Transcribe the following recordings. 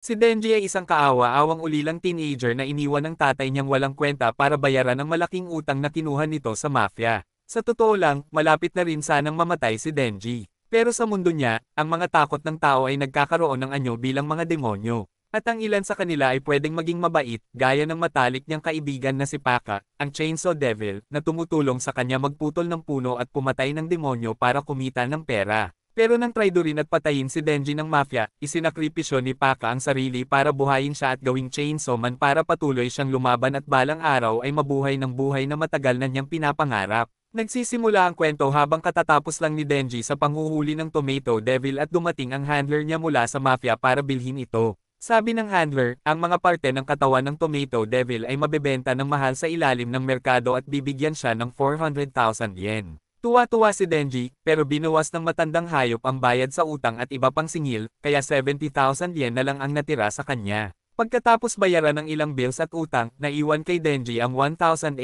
Si Denji ay isang kaawa-awang ulilang teenager na iniwan ng tatay niyang walang kwenta para bayaran ang malaking utang na kinuha nito sa mafia. Sa totoo lang, malapit na rin sanang mamatay si Denji. Pero sa mundo niya, ang mga takot ng tao ay nagkakaroon ng anyo bilang mga demonyo. At ang ilan sa kanila ay pwedeng maging mabait, gaya ng matalik niyang kaibigan na si Paka, ang Chainsaw Devil, na tumutulong sa kanya magputol ng puno at pumatay ng demonyo para kumita ng pera. Pero nang traidorin at patayin si Denji ng mafia, isinakripisyo ni Paka ang sarili para buhayin siya at gawing chainsaw man para patuloy siyang lumaban at balang araw ay mabuhay ng buhay na matagal na niyang pinapangarap. Nagsisimula ang kwento habang katatapos lang ni Denji sa panghuhuli ng Tomato Devil at dumating ang handler niya mula sa mafia para bilhin ito. Sabi ng handler, ang mga parte ng katawan ng Tomato Devil ay mabebenta ng mahal sa ilalim ng merkado at bibigyan siya ng 400,000 yen. Tuwa-tuwa si Denji, pero binuwas ng matandang hayop ang bayad sa utang at iba pang singil, kaya 70,000 yen na lang ang natira sa kanya. Pagkatapos bayaran ng ilang bills at utang, naiwan kay Denji ang 1,800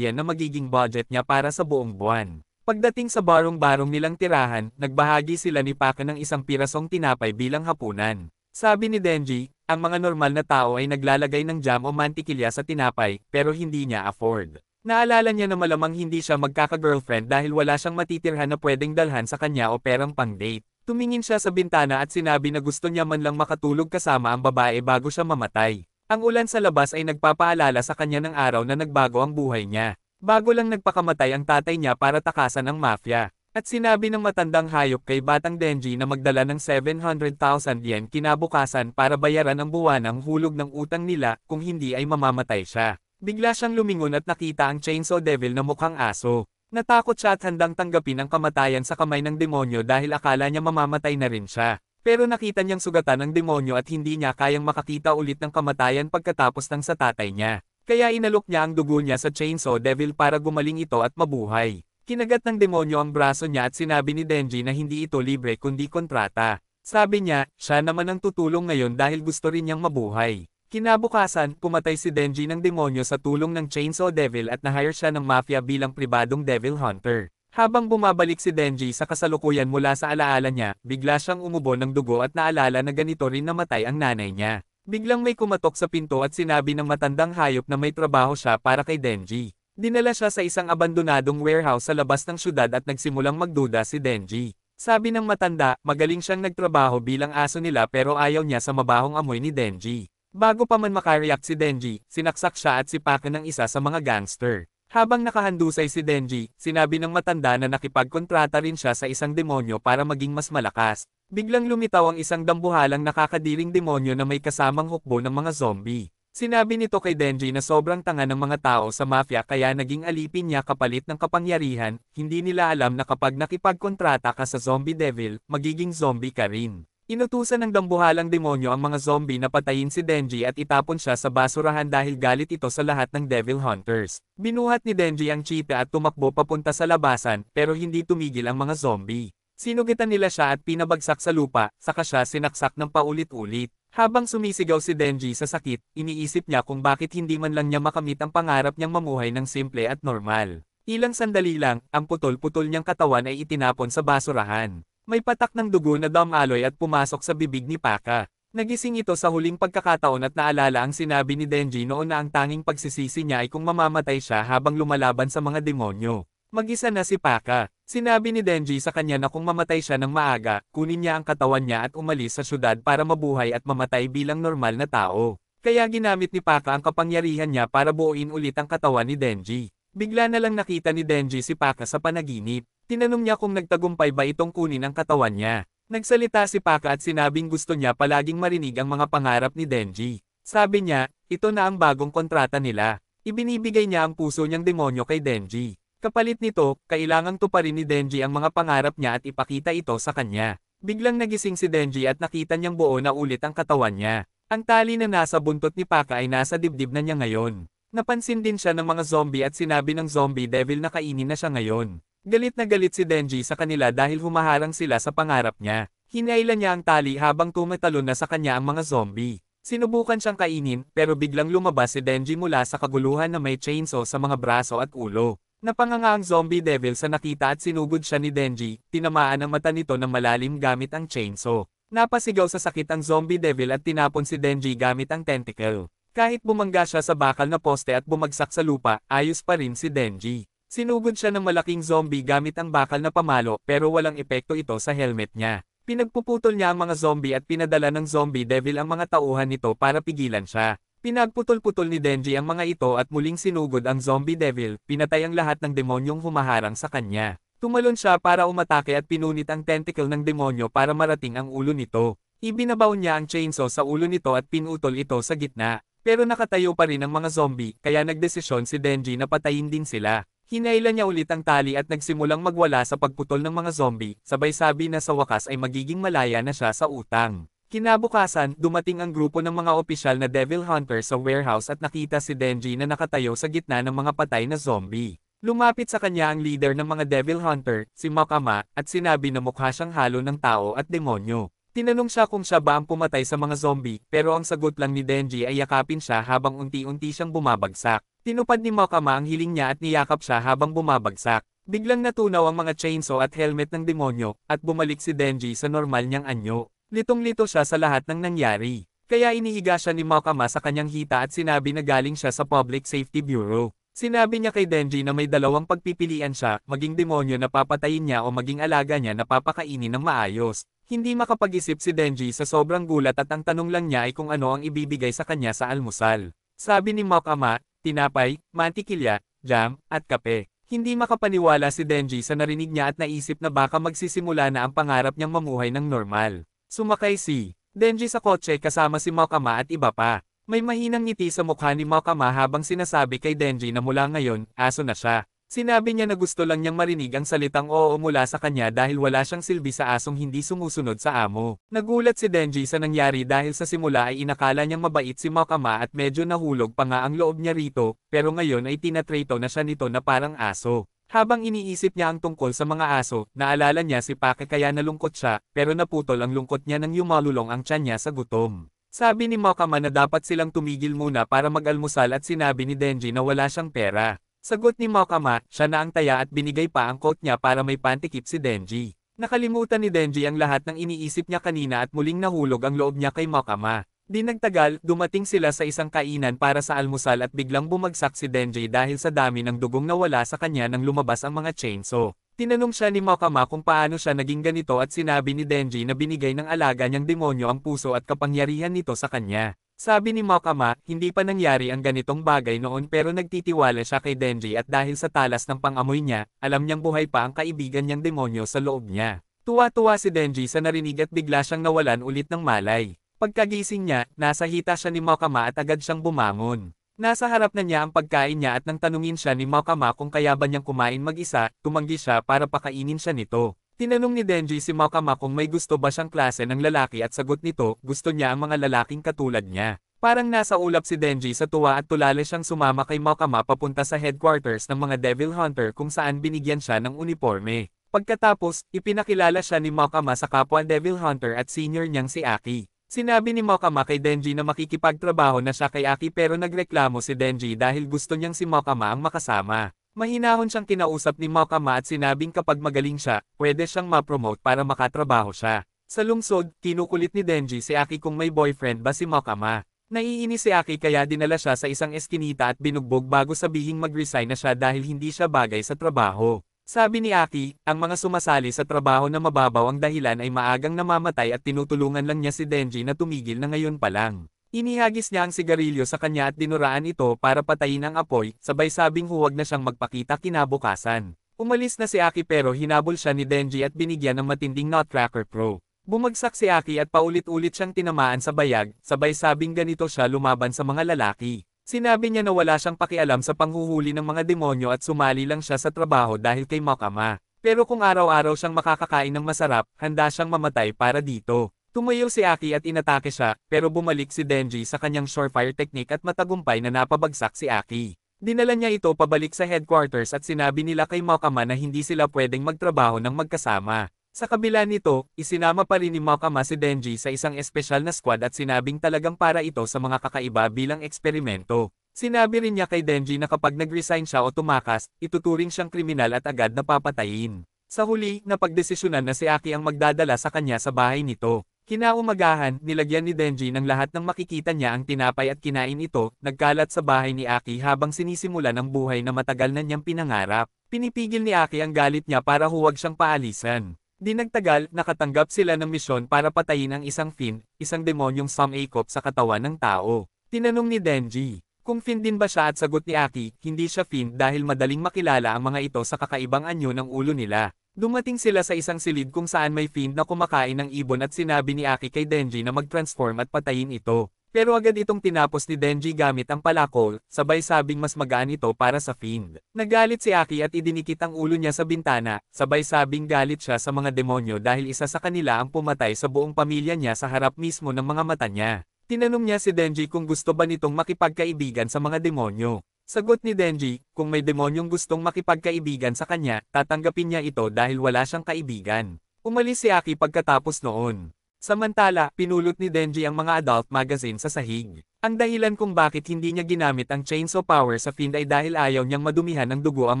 yen na magiging budget niya para sa buong buwan. Pagdating sa barong-barong nilang tirahan, nagbahagi sila ni Paka ng isang pirasong tinapay bilang hapunan. Sabi ni Denji, ang mga normal na tao ay naglalagay ng jam o mantikilya sa tinapay, pero hindi niya afford. Naalala niya na malamang hindi siya magkaka-girlfriend dahil wala siyang matitirhan na pwedeng dalhan sa kanya o perang pang-date. Tumingin siya sa bintana at sinabi na gusto niya man lang makatulog kasama ang babae bago siya mamatay. Ang ulan sa labas ay nagpapaalala sa kanya ng araw na nagbago ang buhay niya. Bago lang nagpakamatay ang tatay niya para takasan ang mafia. At sinabi ng matandang hayop kay Batang Denji na magdala ng 700,000 yen kinabukasan para bayaran ang buwanang hulog ng utang nila kung hindi ay mamamatay siya. Bigla siyang lumingon at nakita ang Chainsaw Devil na mukhang aso. Natakot siya at handang tanggapin ang kamatayan sa kamay ng demonyo dahil akala niya mamamatay na rin siya. Pero nakita niyang sugatan ng demonyo at hindi niya kayang makakita ulit ng kamatayan pagkatapos ng sa tatay niya. Kaya inalok niya ang dugo niya sa Chainsaw Devil para gumaling ito at mabuhay. Kinagat ng demonyo ang braso niya at sinabi ni Denji na hindi ito libre kundi kontrata. Sabi niya, siya naman ang tutulong ngayon dahil gusto rin niyang mabuhay. Kinabukasan, pumatay si Denji ng demonyo sa tulong ng Chainsaw Devil at nahire siya ng mafia bilang pribadong Devil Hunter. Habang bumabalik si Denji sa kasalukuyan mula sa alaala niya, bigla siyang umubo ng dugo at naalala na ganito rin namatay ang nanay niya. Biglang may kumatok sa pinto at sinabi ng matandang hayop na may trabaho siya para kay Denji. Dinala siya sa isang abandonadong warehouse sa labas ng syudad at nagsimulang magduda si Denji. Sabi ng matanda, magaling siyang nagtrabaho bilang aso nila pero ayaw niya sa mabahong amoy ni Denji. Bago pa man makareact si Denji, sinaksak siya at sipakan ng isa sa mga gangster. Habang nakahandusay si Denji, sinabi ng matanda na nakipagkontrata rin siya sa isang demonyo para maging mas malakas. Biglang lumitaw ang isang dambuhalang nakakadiring demonyo na may kasamang hukbo ng mga zombie. Sinabi nito kay Denji na sobrang tanga ng mga tao sa mafia kaya naging alipin niya kapalit ng kapangyarihan, hindi nila alam na kapag nakipagkontrata ka sa zombie devil, magiging zombie ka rin. Inutusan ng dambuhalang demonyo ang mga zombie na patayin si Denji at itapon siya sa basurahan dahil galit ito sa lahat ng Devil Hunters. Binuhat ni Denji ang cheetah at tumakbo papunta sa labasan, pero hindi tumigil ang mga zombie. Sinugitan nila siya at pinabagsak sa lupa, saka siya sinaksak ng paulit-ulit. Habang sumisigaw si Denji sa sakit, iniisip niya kung bakit hindi man lang niya makamit ang pangarap niyang mamuhay ng simple at normal. Ilang sandali lang, ang putol-putol niyang katawan ay itinapon sa basurahan. May patak ng dugo na dumaloy at pumasok sa bibig ni Paka. Nagising ito sa huling pagkakataon at naalala ang sinabi ni Denji noon na ang tanging pagsisisi niya ay kung mamamatay siya habang lumalaban sa mga demonyo. Mag-isa na si Paka. Sinabi ni Denji sa kanya na kung mamatay siya ng maaga, kunin niya ang katawan niya at umalis sa syudad para mabuhay at mamatay bilang normal na tao. Kaya ginamit ni Paka ang kapangyarihan niya para buuin ulit ang katawan ni Denji. Bigla na lang nakita ni Denji si Paka sa panaginip. Tinanong niya kung nagtagumpay ba itong kunin ang katawan niya. Nagsalita si Paka at sinabing gusto niya palaging marinig ang mga pangarap ni Denji. Sabi niya, ito na ang bagong kontrata nila. Ibinibigay niya ang puso niyang demonyo kay Denji. Kapalit nito, kailangang tuparin ni Denji ang mga pangarap niya at ipakita ito sa kanya. Biglang nagising si Denji at nakita niyang buo na ulit ang katawan niya. Ang tali na nasa buntot ni Paka ay nasa dibdib na niya ngayon. Napansin din siya ng mga zombie at sinabi ng zombie devil na kainin na siya ngayon. Galit na galit si Denji sa kanila dahil humaharang sila sa pangarap niya. Hinailan niya ang tali habang tumatalon na sa kanya ang mga zombie. Sinubukan siyang kainin pero biglang lumabas si Denji mula sa kaguluhan na may chainsaw sa mga braso at ulo. Napanganga ang zombie devil sa nakita at sinugod siya ni Denji, tinamaan ang mata nito ng malalim gamit ang chainsaw. Napasigaw sa sakit ang zombie devil at tinapon si Denji gamit ang tentacle. Kahit bumangga siya sa bakal na poste at bumagsak sa lupa, ayos pa rin si Denji. Sinugod siya ng malaking zombie gamit ang bakal na pamalo pero walang epekto ito sa helmet niya. Pinagpuputol niya ang mga zombie at pinadala ng zombie devil ang mga tauhan nito para pigilan siya. Pinagputol-putol ni Denji ang mga ito at muling sinugod ang zombie devil, pinatay ang lahat ng demonyong humaharang sa kanya. Tumalon siya para umatake at pinunit ang tentacle ng demonyo para marating ang ulo nito. Ibinabaw niya ang chainsaw sa ulo nito at pinutol ito sa gitna. Pero nakatayo pa rin ang mga zombie, kaya nagdesisyon si Denji na patayin din sila. Hinailan niya ulit ang tali at nagsimulang magwala sa pagputol ng mga zombie, sabay sabi na sa wakas ay magiging malaya na siya sa utang. Kinabukasan, dumating ang grupo ng mga opisyal na Devil Hunter sa warehouse at nakita si Denji na nakatayo sa gitna ng mga patay na zombie. Lumapit sa kanya ang leader ng mga Devil Hunter, si Makama, at sinabi na mukha siyang halo ng tao at demonyo. Tinanong siya kung siya ba ang pumatay sa mga zombie, pero ang sagot lang ni Denji ay yakapin siya habang unti-unti siyang bumabagsak. Tinupad ni Makama ang hiling niya at niyakap siya habang bumabagsak. Biglang natunaw ang mga chainsaw at helmet ng demonyo, at bumalik si Denji sa normal niyang anyo. Litong-lito siya sa lahat ng nangyari. Kaya inihiga siya ni Makama sa kanyang hita at sinabi na galing siya sa Public Safety Bureau. Sinabi niya kay Denji na may dalawang pagpipilian siya, maging demonyo na papatayin niya o maging alaga niya na papakainin ng maayos. Hindi makapag-isip si Denji sa sobrang gulat at ang tanong lang niya ay kung ano ang ibibigay sa kanya sa almusal. Sabi ni Makama, tinapay, mantikilya, jam, at kape. Hindi makapaniwala si Denji sa narinig niya at naisip na baka magsisimula na ang pangarap niyang mamuhay ng normal. Sumakay si Denji sa kotse kasama si Makama at iba pa. May mahinang ngiti sa mukha ni Makama habang sinasabi kay Denji na mula ngayon, aso na siya. Sinabi niya na gusto lang niyang marinig ang salitang oo mula sa kanya dahil wala siyang silbi sa asong hindi sumusunod sa amo. Nagulat si Denji sa nangyari dahil sa simula ay inakala niyang mabait si Makama at medyo nahulog pa nga ang loob niya rito, pero ngayon ay tinatrato na siya nito na parang aso. Habang iniisip niya ang tungkol sa mga aso, naalala niya si Pake kaya nalungkot siya, pero naputol ang lungkot niya nang yumalulong ang tiyan niya sa gutom. Sabi ni Makama na dapat silang tumigil muna para mag-almusal at sinabi ni Denji na wala siyang pera. Sagot ni Makama, siya na ang taya at binigay pa ang coat niya para may pantikip si Denji. Nakalimutan ni Denji ang lahat ng iniisip niya kanina at muling nahulog ang loob niya kay Makama. Di nagtagal, dumating sila sa isang kainan para sa almusal at biglang bumagsak si Denji dahil sa dami ng dugong nawala sa kanya nang lumabas ang mga chainsaw. Tinanong siya ni Makama kung paano siya naging ganito at sinabi ni Denji na binigay ng alaga niyang demonyo ang puso at kapangyarihan nito sa kanya. Sabi ni Makama, hindi pa nangyari ang ganitong bagay noon pero nagtitiwala siya kay Denji at dahil sa talas ng pangamoy niya, alam niyang buhay pa ang kaibigan niyang demonyo sa loob niya. Tuwa-tuwa si Denji sa narinig at bigla siyang nawalan ulit ng malay. Pagkagising niya, nasa hita siya ni Makama at agad siyang bumangon. Nasa harap na niya ang pagkain niya at nang tanungin siya ni Makama kung kaya ba niyang kumain mag-isa, tumanggi siya para pakainin siya nito. Tinanong ni Denji si Makama kung may gusto ba siyang klase ng lalaki at sagot nito, gusto niya ang mga lalaking katulad niya. Parang nasa ulap si Denji sa tuwa at tulala siyang sumama kay Makama papunta sa headquarters ng mga Devil Hunter kung saan binigyan siya ng uniforme. Pagkatapos, ipinakilala siya ni Makama sa kapwa Devil Hunter at senior niyang si Aki. Sinabi ni Makama kay Denji na makikipagtrabaho na siya kay Aki pero nagreklamo si Denji dahil gusto niyang si Makama ang makasama. Mahinahon siyang kinausap ni Makama at sinabing kapag magaling siya, pwede siyang ma-promote para makatrabaho siya. Sa lungsod, kinukulit ni Denji si Aki kung may boyfriend ba si Makama. Naiinis si Aki kaya dinala siya sa isang eskinita at binugbog bago sabihing mag-resign na siya dahil hindi siya bagay sa trabaho. Sabi ni Aki, ang mga sumasali sa trabaho na mababaw ang dahilan ay maagang namamatay at tinutulungan lang niya si Denji na tumigil na ngayon pa lang. Inihagis niya ang sigarilyo sa kanya at dinuraan ito para patayin ang apoy, sabay sabing huwag na siyang magpakita kinabukasan. Umalis na si Aki pero hinabol siya ni Denji at binigyan ng matinding Nutcracker Pro. Bumagsak si Aki at paulit-ulit siyang tinamaan sa bayag, sabay sabing ganito siya lumaban sa mga lalaki. Sinabi niya na wala siyang pakialam sa panghuhuli ng mga demonyo at sumali lang siya sa trabaho dahil kay Makama. Pero kung araw-araw siyang makakakain ng masarap, handa siyang mamatay para dito. Tumayo si Aki at inatake siya, pero bumalik si Denji sa kanyang surefire technique at matagumpay na napabagsak si Aki. Dinala niya ito pabalik sa headquarters at sinabi nila kay Makama na hindi sila pwedeng magtrabaho ng magkasama. Sa kabila nito, isinama pa rin ni Makama si Denji sa isang espesyal na squad at sinabing talagang para ito sa mga kakaiba bilang eksperimento. Sinabi rin niya kay Denji na kapag nag-resign siya o tumakas, ituturing siyang kriminal at agad na papatayin. Sa huli, napagdesisyonan na si Aki ang magdadala sa kanya sa bahay nito. Kinaumagahan, nilagyan ni Denji ng lahat ng makikita niya ang tinapay at kinain ito, nagkalat sa bahay ni Aki habang sinisimulan ang buhay na matagal na niyang pinangarap. Pinipigil ni Aki ang galit niya para huwag siyang paalisan. Di nagtagal, nakatanggap sila ng misyon para patayin ang isang Fiend, isang demonyong sumakop sa katawan ng tao. Tinanong ni Denji kung Fiend din ba siya at sagot ni Aki, hindi siya Fiend dahil madaling makilala ang mga ito sa kakaibang anyo ng ulo nila. Dumating sila sa isang silid kung saan may Fiend na kumakain ng ibon at sinabi ni Aki kay Denji na mag-transform at patayin ito. Pero agad itong tinapos ni Denji gamit ang palakol, sabay sabing mas magaan ito para sa Fiend. Nagalit si Aki at idinikit ang ulo niya sa bintana, sabay sabing galit siya sa mga demonyo dahil isa sa kanila ang pumatay sa buong pamilya niya sa harap mismo ng mga mata niya. Tinanong niya si Denji kung gusto ba nitong makipagkaibigan sa mga demonyo. Sagot ni Denji, kung may demonyong gustong makipagkaibigan sa kanya, tatanggapin niya ito dahil wala siyang kaibigan. Umalis si Aki pagkatapos noon. Samantala, pinulot ni Denji ang mga adult magazine sa sahig. Ang dahilan kung bakit hindi niya ginamit ang chainsaw power sa Fiend ay dahil ayaw niyang madumihan ng dugo ang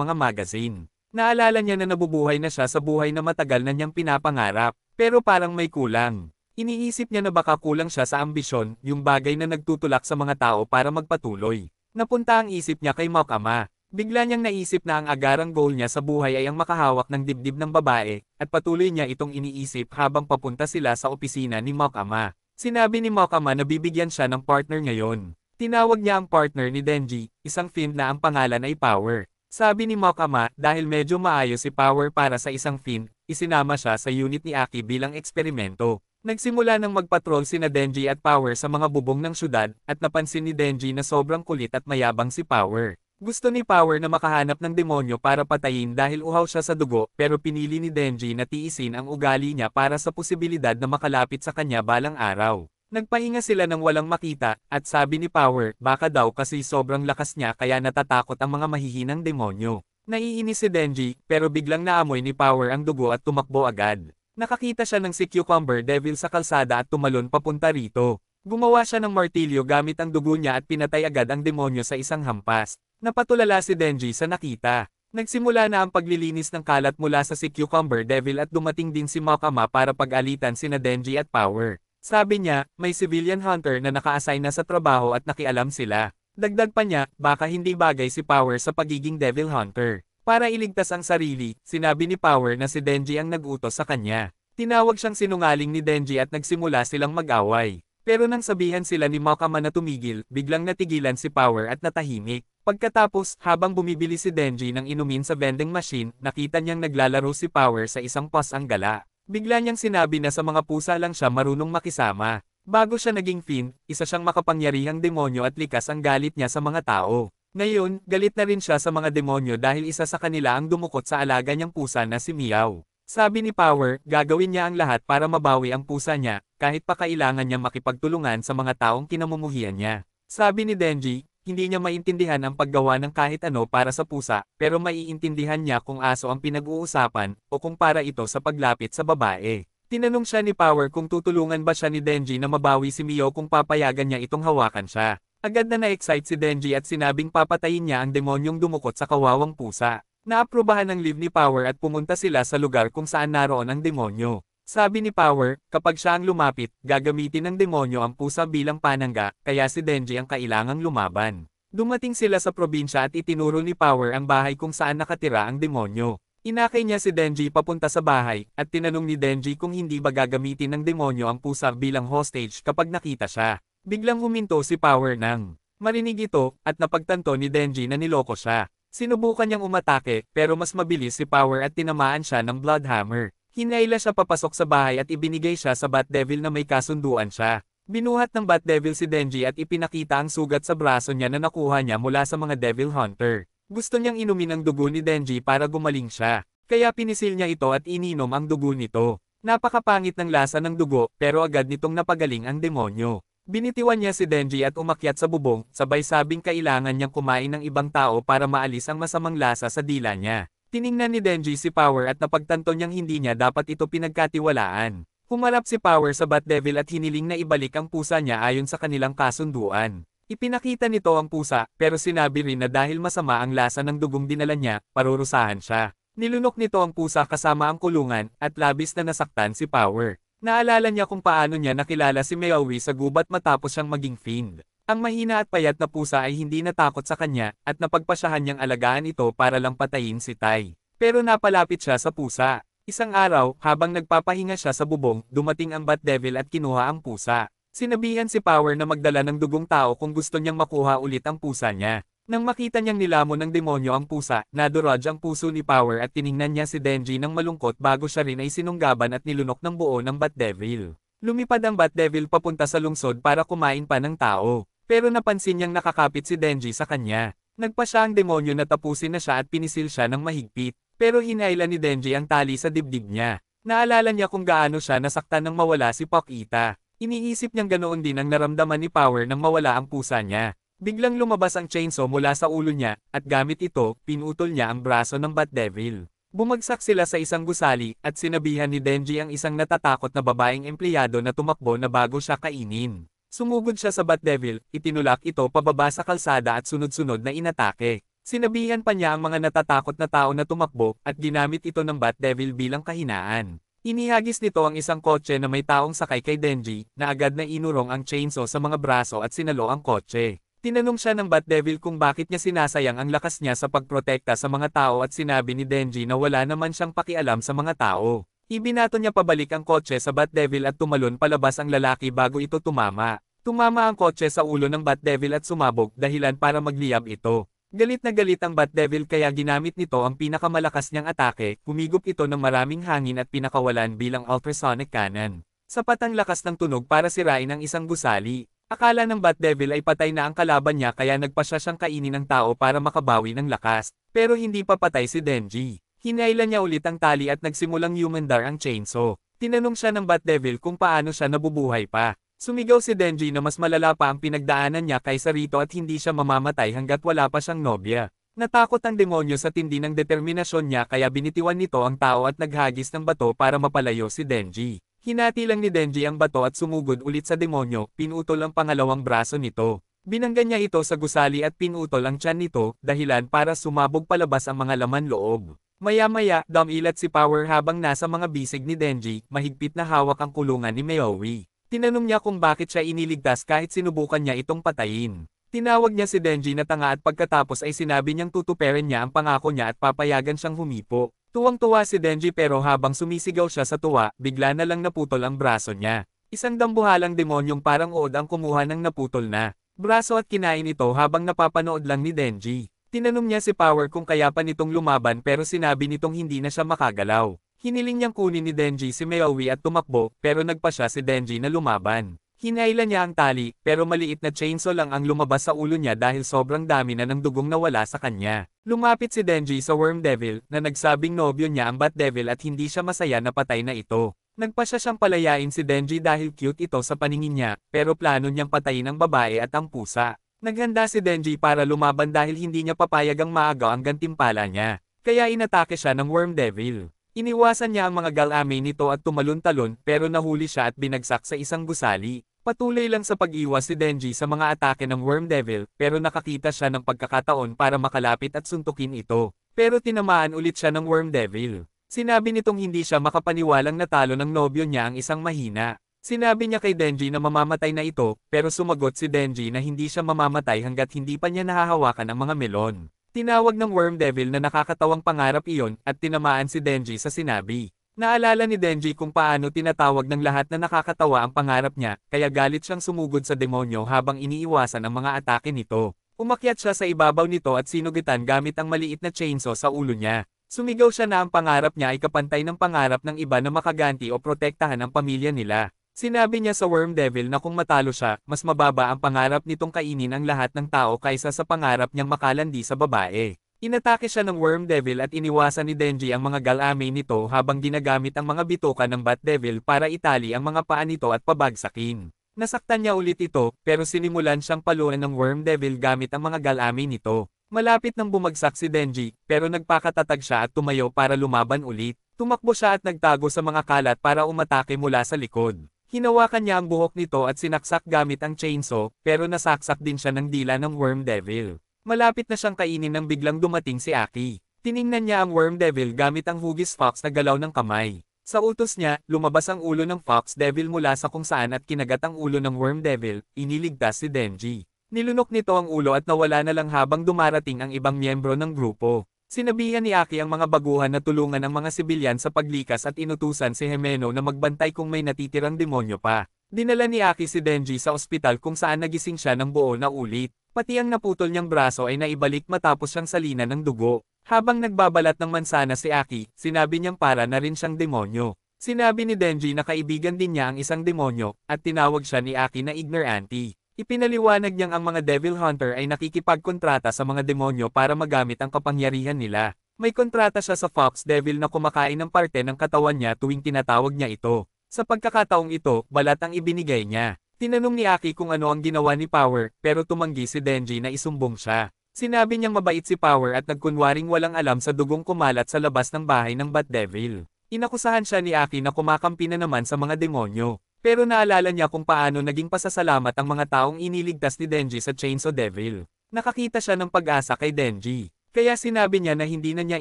mga magazine. Naalala niya na nabubuhay na siya sa buhay na matagal na niyang pinapangarap, pero parang may kulang. Iniisip niya na baka kulang siya sa ambisyon, yung bagay na nagtutulak sa mga tao para magpatuloy. Napunta ang isip niya kay Mokama. Bigla niyang naisip na ang agarang goal niya sa buhay ay ang makahawak ng dibdib ng babae, at patuloy niya itong iniisip habang papunta sila sa opisina ni Mokama. Sinabi ni Mokama na bibigyan siya ng partner ngayon. Tinawag niya ang partner ni Denji, isang Fiend na ang pangalan ay Power. Sabi ni Mokama, dahil medyo maayos si Power para sa isang Fiend, isinama siya sa unit ni Aki bilang eksperimento. Nagsimula ng magpatrol sina Denji at Power sa mga bubong ng syudad, at napansin ni Denji na sobrang kulit at mayabang si Power. Gusto ni Power na makahanap ng demonyo para patayin dahil uhaw siya sa dugo, pero pinili ni Denji na tiisin ang ugali niya para sa posibilidad na makalapit sa kanya balang araw. Nagpahinga sila ng walang makita, at sabi ni Power, baka daw kasi sobrang lakas niya kaya natatakot ang mga mahihinang demonyo. Naiinis si Denji, pero biglang naamoy ni Power ang dugo at tumakbo agad. Nakakita siya ng si Cucumber Devil sa kalsada at tumalon papunta rito. Gumawa siya ng martilyo gamit ang dugo niya at pinatay agad ang demonyo sa isang hampas. Napatulala si Denji sa nakita. Nagsimula na ang paglilinis ng kalat mula sa si Cucumber Devil at dumating din si Mokama para pag-alitan sina Denji at Power. Sabi niya, may civilian hunter na naka-assign na sa trabaho at nakialam sila. Dagdag pa niya, baka hindi bagay si Power sa pagiging Devil Hunter. Para iligtas ang sarili, sinabi ni Power na si Denji ang nag-utos sa kanya. Tinawag siyang sinungaling ni Denji at nagsimula silang mag-away. Pero nang sabihan sila ni Mokama na tumigil, biglang natigilan si Power at natahimik. Pagkatapos, habang bumibili si Denji ng inumin sa vending machine, nakita niyang naglalaro si Power sa isang pos ang gala. Bigla niyang sinabi na sa mga pusa lang siya marunong makisama. Bago siya naging Fiend, isa siyang makapangyarihang demonyo at likas ang galit niya sa mga tao. Ngayon, galit na rin siya sa mga demonyo dahil isa sa kanila ang dumukot sa alaga niyang pusa na si Meow. Sabi ni Power, gagawin niya ang lahat para mabawi ang pusa niya, kahit pa kailangan niya makipagtulungan sa mga taong kinamumuhian niya. Sabi ni Denji, hindi niya maintindihan ang paggawa ng kahit ano para sa pusa, pero maiintindihan niya kung aso ang pinag-uusapan, o kung para ito sa paglapit sa babae. Tinanong siya ni Power kung tutulungan ba siya ni Denji na mabawi si Meow kung papayagan niya itong hawakan siya. Agad na na-excite si Denji at sinabing papatayin niya ang demonyong dumukot sa kawawang pusa. Naaprubahan ng leave ni Power at pumunta sila sa lugar kung saan naroon ang demonyo. Sabi ni Power, kapag siya ang lumapit, gagamitin ng demonyo ang pusa bilang panangga, kaya si Denji ang kailangang lumaban. Dumating sila sa probinsya at itinuro ni Power ang bahay kung saan nakatira ang demonyo. Inakay niya si Denji papunta sa bahay, at tinanong ni Denji kung hindi ba gagamitin ng demonyo ang pusa bilang hostage kapag nakita siya. Biglang huminto si Power nang marinig ito, at napagtanto ni Denji na niloko siya. Sinubukan niyang umatake, pero mas mabilis si Power at tinamaan siya ng Bloodhammer. Hinayla siya papasok sa bahay at ibinigay siya sa Bat Devil na may kasunduan siya. Binuhat ng Bat Devil si Denji at ipinakita ang sugat sa braso niya na nakuha niya mula sa mga Devil Hunter. Gusto niyang inumin ang dugo ni Denji para gumaling siya. Kaya pinisil niya ito at ininom ang dugo nito. Napakapangit ng lasa ng dugo, pero agad nitong napagaling ang demonyo. Binitiwan niya si Denji at umakyat sa bubong, sabay sabing kailangan niyang kumain ng ibang tao para maalis ang masamang lasa sa dila niya. Tiningnan ni Denji si Power at napagtanto niyang hindi niya dapat ito pinagkatiwalaan. Humarap si Power sa Bat Devil at hiniling na ibalik ang pusa niya ayon sa kanilang kasunduan. Ipinakita nito ang pusa, pero sinabi rin na dahil masama ang lasa ng dugong dinala niya, parurusahan siya. Nilunok nito ang pusa kasama ang kulungan, at labis na nasaktan si Power. Naalala niya kung paano niya nakilala si Meowie sa gubat matapos siyang maging fiend. Ang mahina at payat na pusa ay hindi natakot sa kanya, at napagpasyahan niyang alagaan ito para lang patayin si Tai. Pero napalapit siya sa pusa. Isang araw, habang nagpapahinga siya sa bubong, dumating ang Bat Devil at kinuha ang pusa. Sinabihan si Power na magdala ng dugong tao kung gusto niyang makuha ulit ang pusa niya. Nang makita niyang nilamon ng demonyo ang pusa, naduraj ang puso ni Power at tiningnan niya si Denji ng malungkot bago siya rin ay sinunggaban at nilunok ng buo ng Bat Devil. Lumipad ang Bat Devil papunta sa lungsod para kumain pa ng tao. Pero napansin niyang nakakapit si Denji sa kanya. Nagpa siya ang demonyo na tapusin na siya at pinisil siya ng mahigpit. Pero hinailan ni Denji ang tali sa dibdib niya. Naalala niya kung gaano siya nasaktan nang mawala si Pokita. Iniisip niyang ganoon din ang naramdaman ni Power nang mawala ang pusa niya. Biglang lumabas ang chainsaw mula sa ulo niya, at gamit ito, pinutol niya ang braso ng Bat Devil. Bumagsak sila sa isang gusali, at sinabihan ni Denji ang isang natatakot na babaeng empleyado na tumakbo na bago siya kainin. Sumugod siya sa Bat Devil, itinulak ito pababa sa kalsada at sunod-sunod na inatake. Sinabihan pa niya ang mga natatakot na tao na tumakbo, at ginamit ito ng Bat Devil bilang kahinaan. Inihagis nito ang isang kotse na may taong sakay kay Denji, na agad na inurong ang chainsaw sa mga braso at sinalo ang kotse. Tinanong siya ng Bat Devil kung bakit niya sinasayang ang lakas niya sa pagprotekta sa mga tao at sinabi ni Denji na wala naman siyang pakialam sa mga tao. Ibinato niya pabalik ang kotse sa Bat Devil at tumalon palabas ang lalaki bago ito tumama. Tumama ang kotse sa ulo ng Bat Devil at sumabog dahilan para magliyab ito. Galit na galit ang Bat Devil kaya ginamit nito ang pinakamalakas niyang atake, humigop ito ng maraming hangin at pinakawalan bilang ultrasonic cannon. Sapat ang lakas ng tunog para sirain ang isang gusali. Akala ng Bat Devil ay patay na ang kalaban niya kaya nagpasya siyang kainin ng tao para makabawi ng lakas. Pero hindi pa patay si Denji. Hinailan niya ulit ang tali at nagsimulang humandar ang chainsaw. Tinanong siya ng Bat Devil kung paano siya nabubuhay pa. Sumigaw si Denji na mas malala pa ang pinagdaanan niya kaysa rito at hindi siya mamamatay hanggat wala pa siyang nobya. Natakot ang demonyo sa tindi ng determinasyon niya kaya binitiwan nito ang tao at naghagis ng bato para mapalayo si Denji. Hinati lang ni Denji ang bato at sumugod ulit sa demonyo, pinutol ang pangalawang braso nito. Binangga niya ito sa gusali at pinutol ang tiyan nito, dahilan para sumabog palabas ang mga laman loob. Maya-maya, dumilat si Power habang nasa mga bisig ni Denji, mahigpit na hawak ang kulungan ni Meowie. Tinanong niya kung bakit siya iniligtas kahit sinubukan niya itong patayin. Tinawag niya si Denji na tanga at pagkatapos ay sinabi niyang tutuperin niya ang pangako niya at papayagan siyang humipo. Tuwang-tuwa si Denji pero habang sumisigaw siya sa tuwa, bigla na lang naputol ang braso niya. Isang dambuhalang demonyong parang uod ang kumuha ng naputol na braso at kinain ito habang napapanood lang ni Denji. Tinanong niya si Power kung kaya pa nitong lumaban pero sinabi nitong hindi na siya makagalaw. Hiniling niyang kunin ni Denji si Meowie at tumakbo, pero nagpa siya si Denji na lumaban. Hinailan niya ang tali, pero maliit na chainsaw lang ang lumabas sa ulo niya dahil sobrang dami na ng dugong nawala sa kanya. Lumapit si Denji sa Worm Devil, na nagsabing nobyo niya ang Bat Devil at hindi siya masaya na patay na ito. Nagpa siya siyang palayain si Denji dahil cute ito sa paningin niya, pero plano niyang patayin ang babae at ang pusa. Naghanda si Denji para lumaban dahil hindi niya papayag ang maagaw ang gantimpala niya. Kaya inatake siya ng Worm Devil. Iniwasan niya ang mga galamay nito at tumalon-talon pero nahuli siya at binagsak sa isang gusali. Patuloy lang sa pag-iwas si Denji sa mga atake ng Worm Devil pero nakakita siya ng pagkakataon para makalapit at suntukin ito. Pero tinamaan ulit siya ng Worm Devil. Sinabi nitong hindi siya makapaniwalang natalo ng nobyo niya ang isang mahina. Sinabi niya kay Denji na mamamatay na ito pero sumagot si Denji na hindi siya mamamatay hanggat hindi pa niya nahahawakan ang mga melon. Tinawag ng Worm Devil na nakakatawang pangarap iyon at tinamaan si Denji sa sinabi. Naalala ni Denji kung paano tinatawag ng lahat na nakakatawa ang pangarap niya, kaya galit siyang sumugod sa demonyo habang iniiwasan ang mga atake nito. Umakyat siya sa ibabaw nito at sinugitan gamit ang maliit na chainsaw sa ulo niya. Sumigaw siya na ang pangarap niya ay kapantay ng pangarap ng iba na makaganti o protektahan ang pamilya nila. Sinabi niya sa Worm Devil na kung matalo siya, mas mababa ang pangarap nitong kainin ang lahat ng tao kaysa sa pangarap niyang makalandi sa babae. Inatake siya ng Worm Devil at iniwasan ni Denji ang mga galamay nito habang ginagamit ang mga bituka ng Bat Devil para itali ang mga paa nito at pabagsakin. Nasaktan niya ulit ito, pero sinimulan siyang paluan ng Worm Devil gamit ang mga galamay nito. Malapit nang bumagsak si Denji, pero nagpakatatag siya at tumayo para lumaban ulit. Tumakbo siya at nagtago sa mga kalat para umatake mula sa likod. Hinawakan niya ang buhok nito at sinaksak gamit ang chainsaw, pero nasaksak din siya ng dila ng Worm Devil. Malapit na siyang kainin nang biglang dumating si Aki. Tiningnan niya ang Worm Devil gamit ang hugis fox na galaw ng kamay. Sa utos niya, lumabas ang ulo ng Fox Devil mula sa kung saan at kinagat ang ulo ng Worm Devil, iniligtas si Denji. Nilunok nito ang ulo at nawala na lang habang dumarating ang ibang miyembro ng grupo. Sinabihan ni Aki ang mga baguhan na tulungan ang mga sibilyan sa paglikas at inutusan si Himeno na magbantay kung may natitirang demonyo pa. Dinala ni Aki si Denji sa ospital kung saan nagising siya ng buo na ulit. Pati ang naputol niyang braso ay naibalik matapos siyang salina ng dugo. Habang nagbabalat ng mansana si Aki, sinabi niyang para na rin siyang demonyo. Sinabi ni Denji na kaibigan din niya ang isang demonyo, at tinawag siya ni Aki na ignorante. Ipinaliwanag niyang ang mga Devil Hunter ay nakikipagkontrata sa mga demonyo para magamit ang kapangyarihan nila. May kontrata siya sa Fox Devil na kumakain ng parte ng katawan niya tuwing tinatawag niya ito. Sa pagkakataong ito, balat ang ibinigay niya. Tinanong ni Aki kung ano ang ginawa ni Power, pero tumanggi si Denji na isumbong siya. Sinabi niyang mabait si Power at nagkunwaring walang alam sa dugong kumalat sa labas ng bahay ng Bat Devil. Inakusahan siya ni Aki na kumakampi na naman sa mga demonyo. Pero naalala niya kung paano naging pasasalamat ang mga taong iniligtas ni Denji sa Chainsaw Devil. Nakakita siya ng pag-asa kay Denji. Kaya sinabi niya na hindi na niya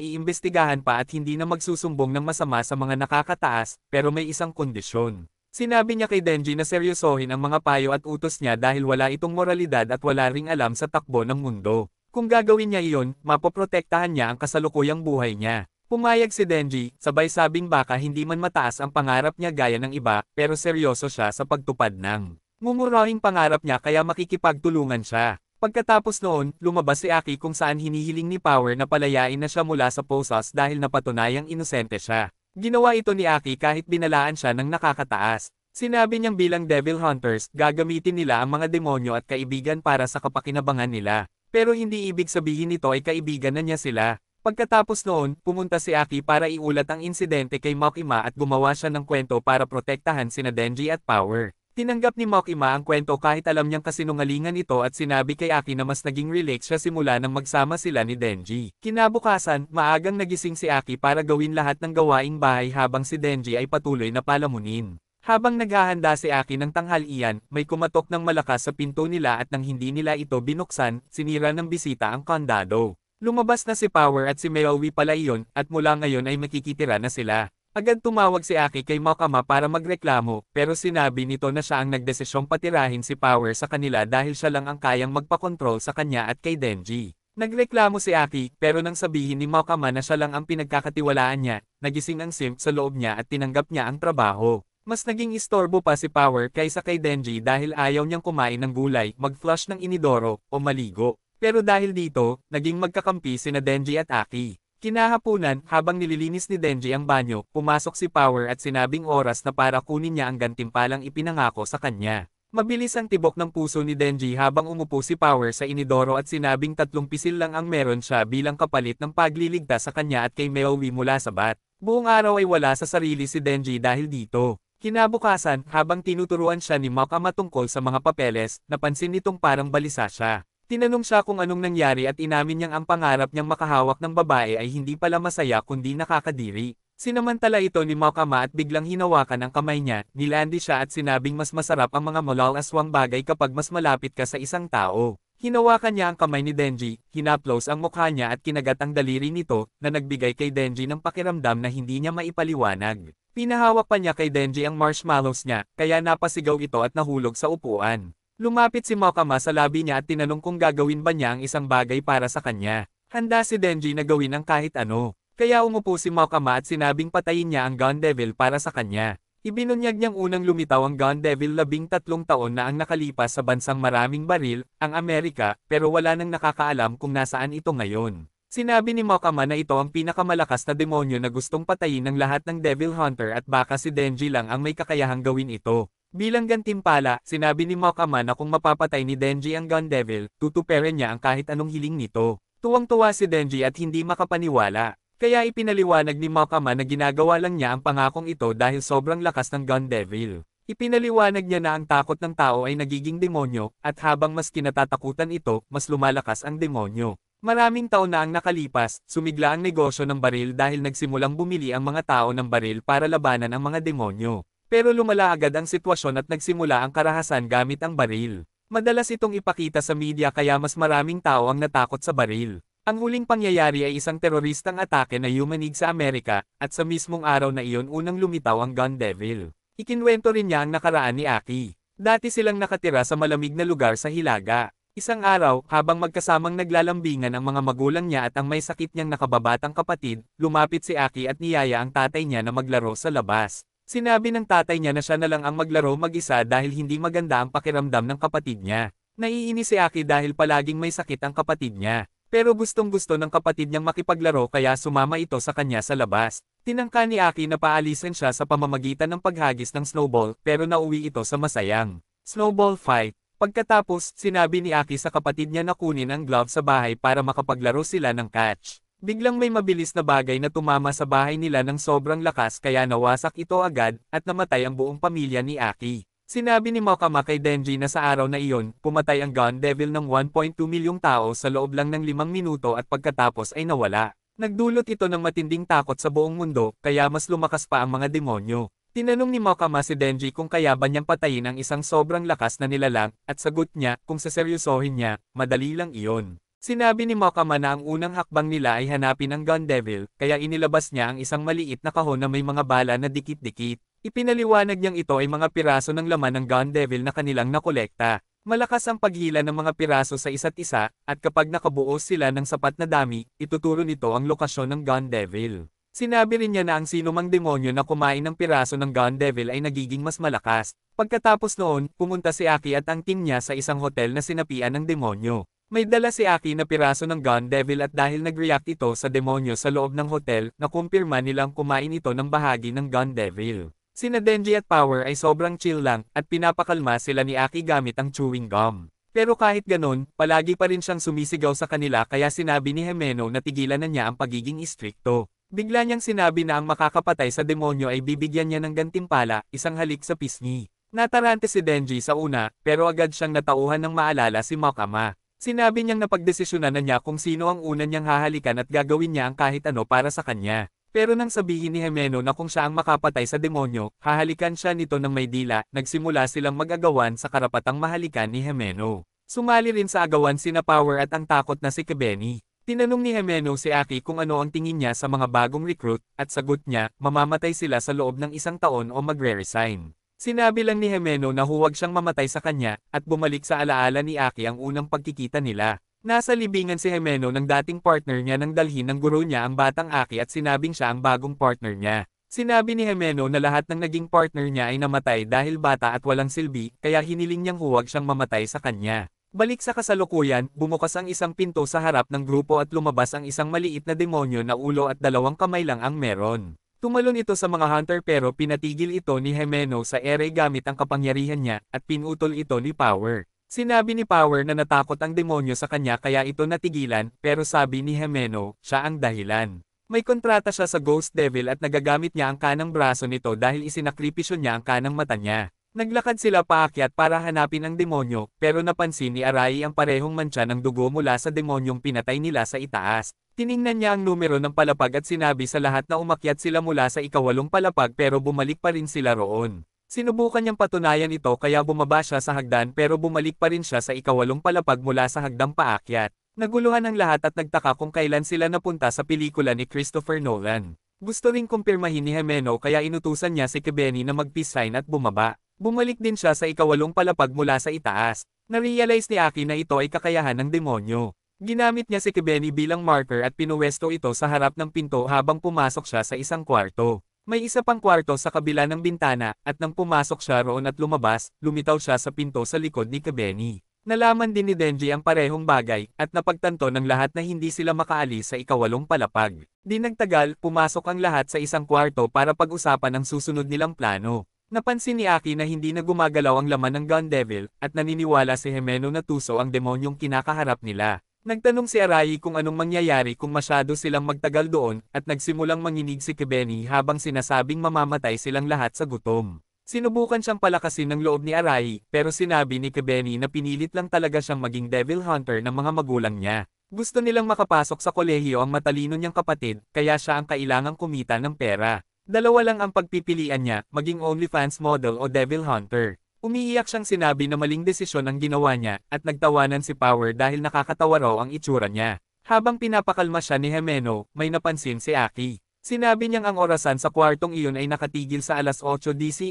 iimbestigahan pa at hindi na magsusumbong ng masama sa mga nakakataas, pero may isang kondisyon. Sinabi niya kay Denji na seryosohin ang mga payo at utos niya dahil wala itong moralidad at wala ring alam sa takbo ng mundo. Kung gagawin niya iyon, mapoprotektahan niya ang kasalukuyang buhay niya. Pumayag si Denji, sabay sabing baka hindi man mataas ang pangarap niya gaya ng iba, pero seryoso siya sa pagtupad ng mumurahing pangarap niya kaya makikipagtulungan siya. Pagkatapos noon, lumabas si Aki kung saan hinihiling ni Power na palayain na siya mula sa Posas dahil napatunayang inosente siya. Ginawa ito ni Aki kahit binalaan siya ng nakakataas. Sinabi niyang bilang Devil Hunters, gagamitin nila ang mga demonyo at kaibigan para sa kapakinabangan nila. Pero hindi ibig sabihin nito ay kaibigan na niya sila. Pagkatapos noon, pumunta si Aki para iulat ang insidente kay Makima at gumawa siya ng kwento para protektahan sina Denji at Power. Tinanggap ni Makima ang kwento kahit alam niyang kasinungalingan ito at sinabi kay Aki na mas naging relax siya simula nang magsama sila ni Denji. Kinabukasan, maagang nagising si Aki para gawin lahat ng gawaing bahay habang si Denji ay patuloy na palamunin. Habang naghahanda si Aki ng tanghalian, may kumatok ng malakas sa pinto nila at nang hindi nila ito binuksan, sinira ng bisita ang kandado. Lumabas na si Power at si Mayowi pala iyon, at mula ngayon ay makikitira na sila. Agad tumawag si Aki kay Makama para magreklamo, pero sinabi nito na siya ang nagdesisyong patirahin si Power sa kanila dahil siya lang ang kayang magpakontrol sa kanya at kay Denji. Nagreklamo si Aki, pero nang sabihin ni Makama na siya lang ang pinagkakatiwalaan niya, nagising ang simp sa loob niya at tinanggap niya ang trabaho. Mas naging istorbo pa si Power kaysa kay Denji dahil ayaw niyang kumain ng gulay, mag-flush ng inidoro, o maligo. Pero dahil dito, naging magkakampi sina Denji at Aki. Kinahapunan, habang nililinis ni Denji ang banyo, pumasok si Power at sinabing oras na para kunin niya ang gantimpalang ipinangako sa kanya. Mabilis ang tibok ng puso ni Denji habang umupo si Power sa inidoro at sinabing 3 pisil lang ang meron siya bilang kapalit ng pagliligtas sa kanya at kay Mayowi mula sa bat. Buong araw ay wala sa sarili si Denji dahil dito. Kinabukasan, habang tinuturuan siya ni Makama tungkol sa mga papeles, napansin nitong parang balisa siya. Tinanong siya kung anong nangyari at inamin niyang ang pangarap niyang makahawak ng babae ay hindi pala masaya kundi nakakadiri. Sinamantala ito ni Makama at biglang hinawakan ang kamay niya, nilandi siya at sinabing mas masarap ang mga malalaswang bagay kapag mas malapit ka sa isang tao. Hinawakan niya ang kamay ni Denji, hinaplos ang mukha niya at kinagat ang daliri nito, na nagbigay kay Denji ng pakiramdam na hindi niya maipaliwanag. Pinahawak pa niya kay Denji ang marshmallows niya, kaya napasigaw ito at nahulog sa upuan. Lumapit si Makama sa labi niya at tinanong kung gagawin ba niya ang isang bagay para sa kanya. Handa si Denji na gawin ang kahit ano. Kaya umupo si Makama at sinabing patayin niya ang Gun Devil para sa kanya. Ibinunyag niyang unang lumitaw ang Gun Devil 13 taon na ang nakalipas sa bansang maraming baril, ang Amerika, pero wala nang nakakaalam kung nasaan ito ngayon. Sinabi ni Makama na ito ang pinakamalakas na demonyo na gustong patayin ng lahat ng Devil Hunter at baka si Denji lang ang may kakayahang gawin ito. Bilang gantimpala, sinabi ni Makama na kung mapapatay ni Denji ang Gun Devil, tutuperin niya ang kahit anong hiling nito. Tuwang-tuwa si Denji at hindi makapaniwala. Kaya ipinaliwanag ni Makama na ginagawa lang niya ang pangakong ito dahil sobrang lakas ng Gun Devil. Ipinaliwanag niya na ang takot ng tao ay nagiging demonyo, at habang mas kinatatakutan ito, mas lumalakas ang demonyo. Maraming taon na ang nakalipas, sumigla ang negosyo ng baril dahil nagsimulang bumili ang mga tao ng baril para labanan ang mga demonyo. Pero lumala agad ang sitwasyon at nagsimula ang karahasan gamit ang baril. Madalas itong ipakita sa media kaya mas maraming tao ang natakot sa baril. Ang huling pangyayari ay isang teroristang atake na yumanig sa Amerika, at sa mismong araw na iyon unang lumitaw ang Gun Devil. Ikinwento rin niya ang nakaraan ni Aki. Dati silang nakatira sa malamig na lugar sa Hilaga. Isang araw, habang magkasamang naglalambingan ang mga magulang niya at ang may sakit niyang nakababatang kapatid, lumapit si Aki at niyaya ang tatay niya na maglaro sa labas. Sinabi ng tatay niya na siya na lang ang maglaro mag-isa dahil hindi maganda ang pakiramdam ng kapatid niya. Naiinis si Aki dahil palaging may sakit ang kapatid niya. Pero gustong-gusto ng kapatid niyang makipaglaro kaya sumama ito sa kanya sa labas. Tinangka ni Aki na paalisin siya sa pamamagitan ng paghagis ng snowball pero nauwi ito sa masayang snowball fight. Pagkatapos, sinabi ni Aki sa kapatid niya na kunin ang glove sa bahay para makapaglaro sila ng catch. Biglang may mabilis na bagay na tumama sa bahay nila ng sobrang lakas kaya nawasak ito agad at namatay ang buong pamilya ni Aki. Sinabi ni Mokama kay Denji na sa araw na iyon, pumatay ang Gun Devil ng 1.2 milyong tao sa loob lang ng 5 minuto at pagkatapos ay nawala. Nagdulot ito ng matinding takot sa buong mundo, kaya mas lumakas pa ang mga demonyo. Tinanong ni Mokama si Denji kung kaya ba niyang patayin ang isang sobrang lakas na nilalang, at sagot niya, kung saseryosohin niya, madali lang iyon. Sinabi ni Mokama na ang unang hakbang nila ay hanapin ang Gun Devil, kaya inilabas niya ang isang maliit na kahon na may mga bala na dikit-dikit. Ipinaliwanag niyang ito ay mga piraso ng laman ng Gun Devil na kanilang nakolekta. Malakas ang paghila ng mga piraso sa isa't isa, at kapag nakabuo sila ng sapat na dami, ituturo nito ang lokasyon ng Gun Devil. Sinabi rin niya na ang sinumang demonyo na kumain ng piraso ng Gun Devil ay nagiging mas malakas. Pagkatapos noon, pumunta si Aki at ang team niya sa isang hotel na sinapian ng demonyo. May dala si Aki na piraso ng Gun Devil at dahil nag-react ito sa demonyo sa loob ng hotel, nakumpirma nilang kumain ito ng bahagi ng Gun Devil. Sina Denji at Power ay sobrang chill lang, at pinapakalma sila ni Aki gamit ang chewing gum. Pero kahit ganon, palagi pa rin siyang sumisigaw sa kanila kaya sinabi ni Himeno na tigilan na niya ang pagiging istrikto. Bigla niyang sinabi na ang makakapatay sa demonyo ay bibigyan niya ng gantimpala, isang halik sa pisngi. Natarante si Denji sa una, pero agad siyang natauhan ng maalala si Mokama. Sinabi niyang napagdesisyonan na niya kung sino ang una niyang hahalikan at gagawin niya ang kahit ano para sa kanya. Pero nang sabihin ni Himeno na kung siya ang makapatay sa demonyo, hahalikan siya nito ng may dila, nagsimula silang mag-agawan sa karapatang mahalikan ni Himeno. Sumali rin sa agawan sina Power at ang takot na si Kebeni. Tinanong ni Himeno si Aki kung ano ang tingin niya sa mga bagong recruit, at sagot niya, mamamatay sila sa loob ng 1 taon o magre-resign. Sinabi lang ni Himeno na huwag siyang mamatay sa kanya, at bumalik sa alaala ni Aki ang unang pagkikita nila. Nasa libingan si Himeno ng dating partner niya nang dalhin ng guro niya ang batang Aki at sinabing siya ang bagong partner niya. Sinabi ni Himeno na lahat ng naging partner niya ay namatay dahil bata at walang silbi, kaya hiniling niyang huwag siyang mamatay sa kanya. Balik sa kasalukuyan, bumukas ang isang pinto sa harap ng grupo at lumabas ang isang maliit na demonyo na ulo at 2 kamay lang ang meron. Tumalon ito sa mga hunter pero pinatigil ito ni Himeno sa ere gamit ang kapangyarihan niya, at pinutol ito ni Power. Sinabi ni Power na natakot ang demonyo sa kanya kaya ito natigilan, pero sabi ni Himeno, siya ang dahilan. May kontrata siya sa Ghost Devil at nagagamit niya ang kanang braso nito dahil isinakripisyo niya ang kanang mata niya. Naglakad sila paakyat para hanapin ang demonyo, pero napansin ni Arai ang parehong mantsa ng dugo mula sa demonyong pinatay nila sa itaas. Tiningnan niya ang numero ng palapag at sinabi sa lahat na umakyat sila mula sa ika-8 palapag pero bumalik pa rin sila roon. Sinubukan niyang patunayan ito kaya bumaba siya sa hagdan pero bumalik pa rin siya sa ika-8 palapag mula sa hagdang paakyat. Naguluhan ang lahat at nagtaka kung kailan sila napunta sa pelikula ni Christopher Nolan. Gusto ring kumpirmahin ni Himeno kaya inutusan niya si Kebeni na mag-peace sign at bumaba. Bumalik din siya sa ika-8 palapag mula sa itaas. Narealize ni Aki na ito ay kakayahan ng demonyo. Ginamit niya si Kebeni bilang marker at pinuwesto ito sa harap ng pinto habang pumasok siya sa isang kwarto. May isa pang kwarto sa kabila ng bintana, at nang pumasok siya roon at lumabas, lumitaw siya sa pinto sa likod ni Kebeni. Nalaman din ni Denji ang parehong bagay, at napagtanto ng lahat na hindi sila makaalis sa ika-8 palapag. Di nagtagal, pumasok ang lahat sa isang kwarto para pag-usapan ang susunod nilang plano. Napansin ni Aki na hindi na gumagalaw ang laman ng Gun Devil, at naniniwala si Himeno na tuso ang demonyong kinakaharap nila. Nagtanong si Arai kung anong mangyayari kung masyado silang magtagal doon, at nagsimulang manginig si Kebeni habang sinasabing mamamatay silang lahat sa gutom. Sinubukan siyang palakasin ng loob ni Arai, pero sinabi ni Kebeni na pinilit lang talaga siyang maging devil hunter ng mga magulang niya. Gusto nilang makapasok sa kolehiyo ang matalino niyang kapatid, kaya siya ang kailangang kumita ng pera. Dalawa lang ang pagpipilian niya, maging OnlyFans model o devil hunter. Umiiyak siyang sinabi na maling desisyon ang ginawa niya, at nagtawanan si Power dahil nakakatawa raw ang itsura niya. Habang pinapakalma siya ni Himeno, may napansin si Aki. Sinabi niyang ang orasan sa kwartong iyon ay nakatigil sa alas 8:18